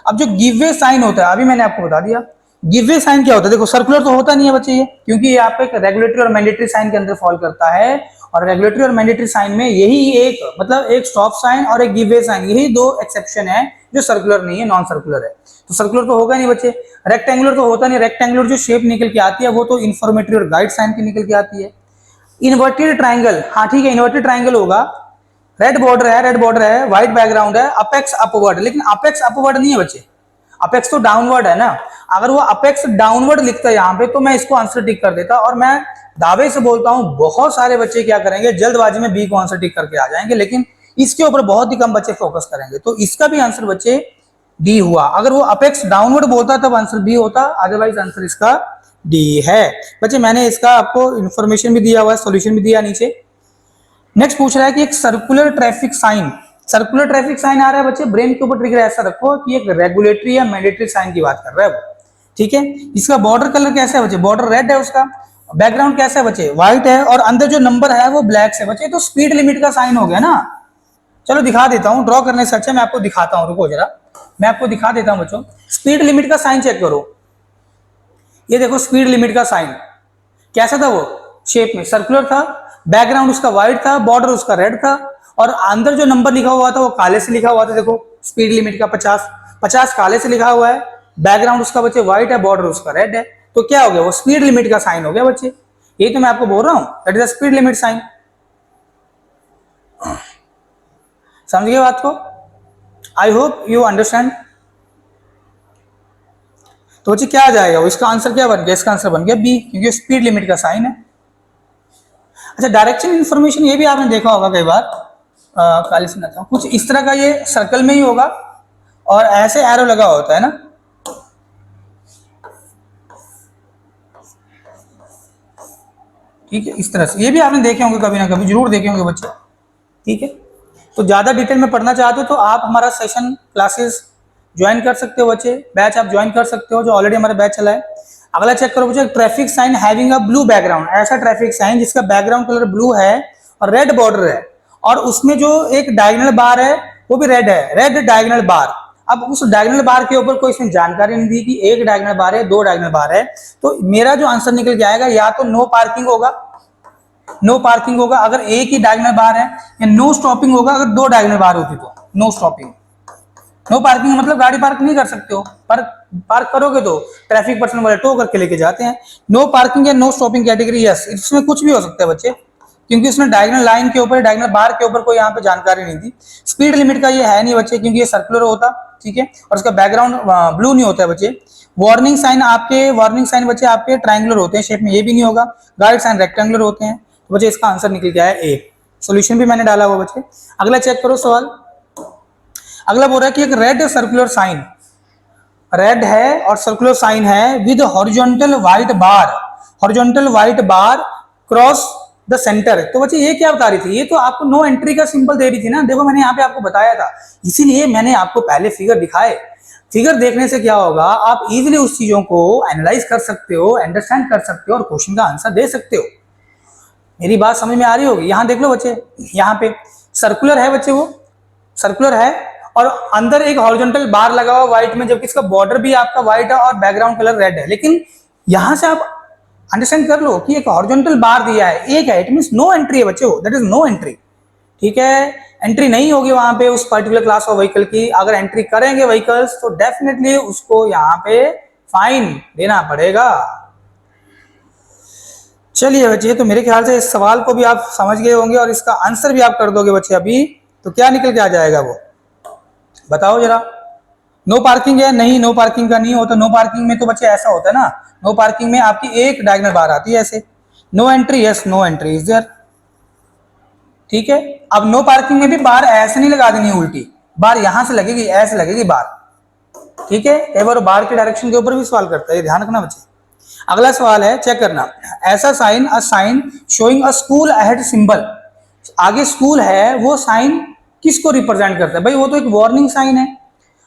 अब जो गिव वे साइन होता है, अभी मैंने आपको बता दिया गिव वे साइन क्या होता है। देखो सर्कुलर तो होता नहीं है बच्चे ये, क्योंकि ये आपका एक रेगुलेटरी और मैंडेटरी साइन के अंदर फॉल करता है। और रेगुलेटरी और मैंडेटरी साइन में यही एक, मतलब एक स्टॉप साइन और एक गिव वे साइन, यही दो एक्सेप्शन है जो सर्कुलर नहीं है, नॉन सर्कुलर है। तो सर्कुलर तो होगा नहीं बच्चे। रेक्टेंगुलर तो होता नहीं। रेक्टेंगुलर जो शेप निकल के आती है वो तो इन्फॉर्मेटरी और गाइड साइन की निकल के आती है। इन्वर्टेड ट्राइंगल, हाँ ठीक है, इन्वर्टेड ट्राइंगल होगा। रेड बॉर्डर है, व्हाइट बैकग्राउंड है, अपेक्स अपवर्ड, लेकिन अपेक्स अपवर्ड नहीं है बच्चे, अपेक्स तो डाउनवर्ड है ना। अगर वो अपेक्स डाउनवर्ड लिखता है यहाँ पे तो मैं इसको आंसर टिक कर देता, और मैं दावे से बोलता हूं बहुत सारे बच्चे क्या करेंगे, जल्दबाजी में बी को आंसर टिक करके आ जाएंगे, लेकिन इसके ऊपर बहुत ही कम बच्चे फोकस करेंगे। तो इसका भी आंसर बच्चे डी हुआ। अगर वो अपेक्स डाउनवर्ड बोलता तब आंसर बी होता, अदरवाइज आंसर इसका डी है बच्चे। मैंने इसका आपको इन्फॉर्मेशन भी दिया हुआ है, सोल्यूशन भी दिया नीचे। नेक्स्ट पूछ रहा है कि एक सर्कुलर ट्रैफिक साइन आ रहा है बच्चे, ब्रेन के ऊपर ट्रिगर ऐसा रखो कि एक रेगुलेटरी या मैंडेटरी साइन की बात कर रहा है वो, ठीक है। इसका बॉर्डर कलर कैसा है बच्चे, बॉर्डर रेड है उसका। बैकग्राउंड कैसा है बच्चे, व्हाइट है, और अंदर जो नंबर है वो ब्लैक से बच्चे। तो स्पीड लिमिट का साइन हो गया ना। चलो दिखा देता हूं, ड्रॉ करने से अच्छा मैं आपको दिखाता हूं, रुको जरा, मैं आपको दिखा देता हूं बच्चों। स्पीड लिमिट का साइन चेक करो, ये देखो स्पीड लिमिट का साइन कैसा था, वो शेप में सर्कुलर था, बैकग्राउंड उसका व्हाइट था, बॉर्डर उसका रेड था, और अंदर जो नंबर लिखा हुआ था वो काले से लिखा हुआ था। देखो स्पीड लिमिट का 50 काले से लिखा हुआ है, बैकग्राउंड उसका बच्चे व्हाइट है, बॉर्डर उसका रेड है। तो क्या हो गया, वो स्पीड लिमिट का साइन हो गया बच्चे। यही तो मैं आपको बोल रहा हूं, that is the speed limit sign. समझ गए बात को? I hope you understand. तो बच्चे क्या आ जाएगा, वो इसका आंसर क्या बन गया? इसका आंसर बन गया बी, क्योंकि स्पीड लिमिट का साइन है। अच्छा, डायरेक्शन इन्फॉर्मेशन ये भी आपने देखा होगा कई बार, काली से ना कुछ इस तरह का, ये सर्कल में ही होगा और ऐसे एरो लगा होता है ना, ठीक है, इस तरह से। ये भी आपने देखे होंगे कभी ना कभी, जरूर देखे होंगे बच्चे, ठीक है। तो ज़्यादा डिटेल में पढ़ना चाहते हो तो आप हमारा सेशन क्लासेस ज्वाइन कर सकते हो बच्चे, बैच आप ज्वाइन कर सकते हो जो ऑलरेडी हमारा बैच चला है। अगला चेक करो बच्चे, traffic sign having a blue background, ऐसा ट्रैफिक साइन जिसका बैकग्राउंड कलर ब्लू है और रेड बॉर्डर है, और उसमें जो एक डायगोनल बार है वो भी रेड है, रेड डायगोनल बार। अब उस डायगोनल बार के ऊपर कोई इसमें जानकारी नहीं दी कि एक डायगोनल बार है, दो डायगोनल बार है, तो मेरा जो आंसर निकल के आएगा या तो नो पार्किंग होगा, नो पार्किंग होगा अगर एक ही डायगोनल बार है, या नो स्टॉपिंग होगा अगर दो डायगोनल बार होती तो नो स्टॉपिंग। नो पार्किंग मतलब गाड़ी पार्क नहीं कर सकते हो, पर पार्क करोगे तो ट्रैफिक पर्सन वाले टो करके लेके जाते हैं। नो पार्किंग या नो स्टॉपिंग कैटेगरी, यस, इसमें कुछ भी हो सकता है बच्चे, क्योंकि इसमें डायगोनल लाइन के ऊपर, डायगोनल बार के ऊपर कोई यहाँ पे जानकारी नहीं थी। स्पीड लिमिट का ये है नहीं बच्चे, क्योंकि ये सर्कुलर होता, ठीक है, और उसका बैकग्राउंड ब्लू नहीं होता है बच्चे। वार्निंग साइन आपके, वार्निंग साइन बच्चे आपके ट्रायंगुलर होते हैं शेप में, ये भी नहीं होगा। गाइड साइन रेक्टेंगुलर होते हैं। तो बच्चे इसका आंसर निकल गया है ए। सोल्यूशन भी मैंने डाला हुआ बच्चे। अगला चेक करो सवाल। अगला बोल रहा है कि एक रेड सर्कुलर साइन, रेड है और सर्कुलर साइन है with horizontal white bar, horizontal white bar cross the centre. तो बच्चे ये क्या बता रही थी? ये तो आपको नो एंट्री का सिंबल दे रही थी ना। देखो मैंने यहाँ पे आपको बताया था, इसीलिए मैंने आपको पहले फिगर दिखाए। फिगर देखने से क्या होगा, आप इजीली उस चीजों को एनालाइज कर सकते हो, अंडरस्टैंड कर सकते हो और क्वेश्चन का आंसर दे सकते हो। मेरी बात समझ में आ रही होगी? यहाँ देख लो बच्चे, यहाँ पे सर्कुलर है बच्चे, वो सर्कुलर है और अंदर एक हॉरिजॉन्टल बार लगा हुआ व्हाइट में, जबकि इसका बॉर्डर भी आपका व्हाइट है और बैकग्राउंड कलर रेड है। लेकिन यहां से आप अंडरस्टैंड कर लो कि एक हॉरिजॉन्टल बार दिया है, एक है, इट मींस नो एंट्री है बच्चे, वो दैट इज नो एंट्री, ठीक है। एंट्री नहीं होगी वहां पे उस पर्टिकुलर क्लास ऑफ व्हीकल की। अगर एंट्री करेंगे व्हीकल्स तो डेफिनेटली उसको यहाँ पे फाइन देना पड़ेगा। चलिए बच्चे, तो मेरे ख्याल से इस सवाल को भी आप समझ गए होंगे और इसका आंसर भी आप कर दोगे बच्चे अभी। तो क्या निकल के आ जाएगा वो बताओ जरा। नो पार्किंग है? नहीं, नो पार्किंग का नहीं होता। नो पार्किंग में तो बच्चे ऐसा होता है ना, नो पार्किंग में आपकी एक डायगोनल बार आती है ऐसे। No entry, yes, no entry is there, ठीक है। अब नो पार्किंग में भी बार ऐसे नहीं लगा देनी उल्टी, बार यहां से लगेगी, ऐसे लगेगी बार, ठीक है। कई बार बार के डायरेक्शन के ऊपर भी सवाल करता है, ध्यान रखना बच्चे। अगला सवाल है, चेक करना। ऐसा sign, a sign showing a school ahead symbol, आगे स्कूल है, वो साइन किसको रिप्रेजेंट करता है? भाई वो तो एक वार्निंग साइन है।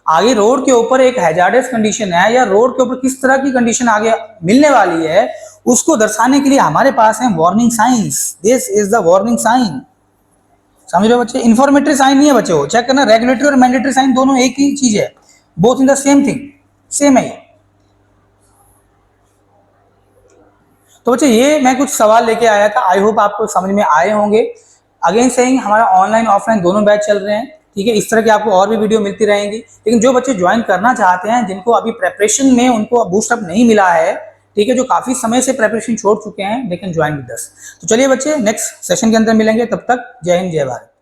आगे रोड के ऊपर एक हैजार्डस कंडीशन है, या रोड के ऊपर किस तरह की कंडीशन आगे मिलने वाली है, उसको दर्शाने के लिए हमारे पास है warning signs. This is the warning sign. समझ रहे हो बच्चे? इंफॉर्मेटरी साइन नहीं है बच्चे, वो चेक करना। रेगुलेटरी और मैंडेटरी साइन दोनों एक ही चीज है, both in the same thing, same है। तो बच्चे ये मैं कुछ सवाल लेके आया था, आई होप आपको समझ में आए होंगे। अगेन सेइंग, हमारा ऑनलाइन ऑफलाइन दोनों बैच चल रहे हैं, ठीक है। इस तरह की आपको और भी वीडियो मिलती रहेंगी। लेकिन जो बच्चे ज्वाइन करना चाहते हैं, जिनको अभी प्रेपरेशन में उनको बूस्टअप नहीं मिला है, ठीक है, जो काफी समय से प्रेपरेशन छोड़ चुके हैं, they can join with us. तो चलिए बच्चे, नेक्स्ट सेशन के अंदर मिलेंगे, तब तक जय हिंद जय भारत।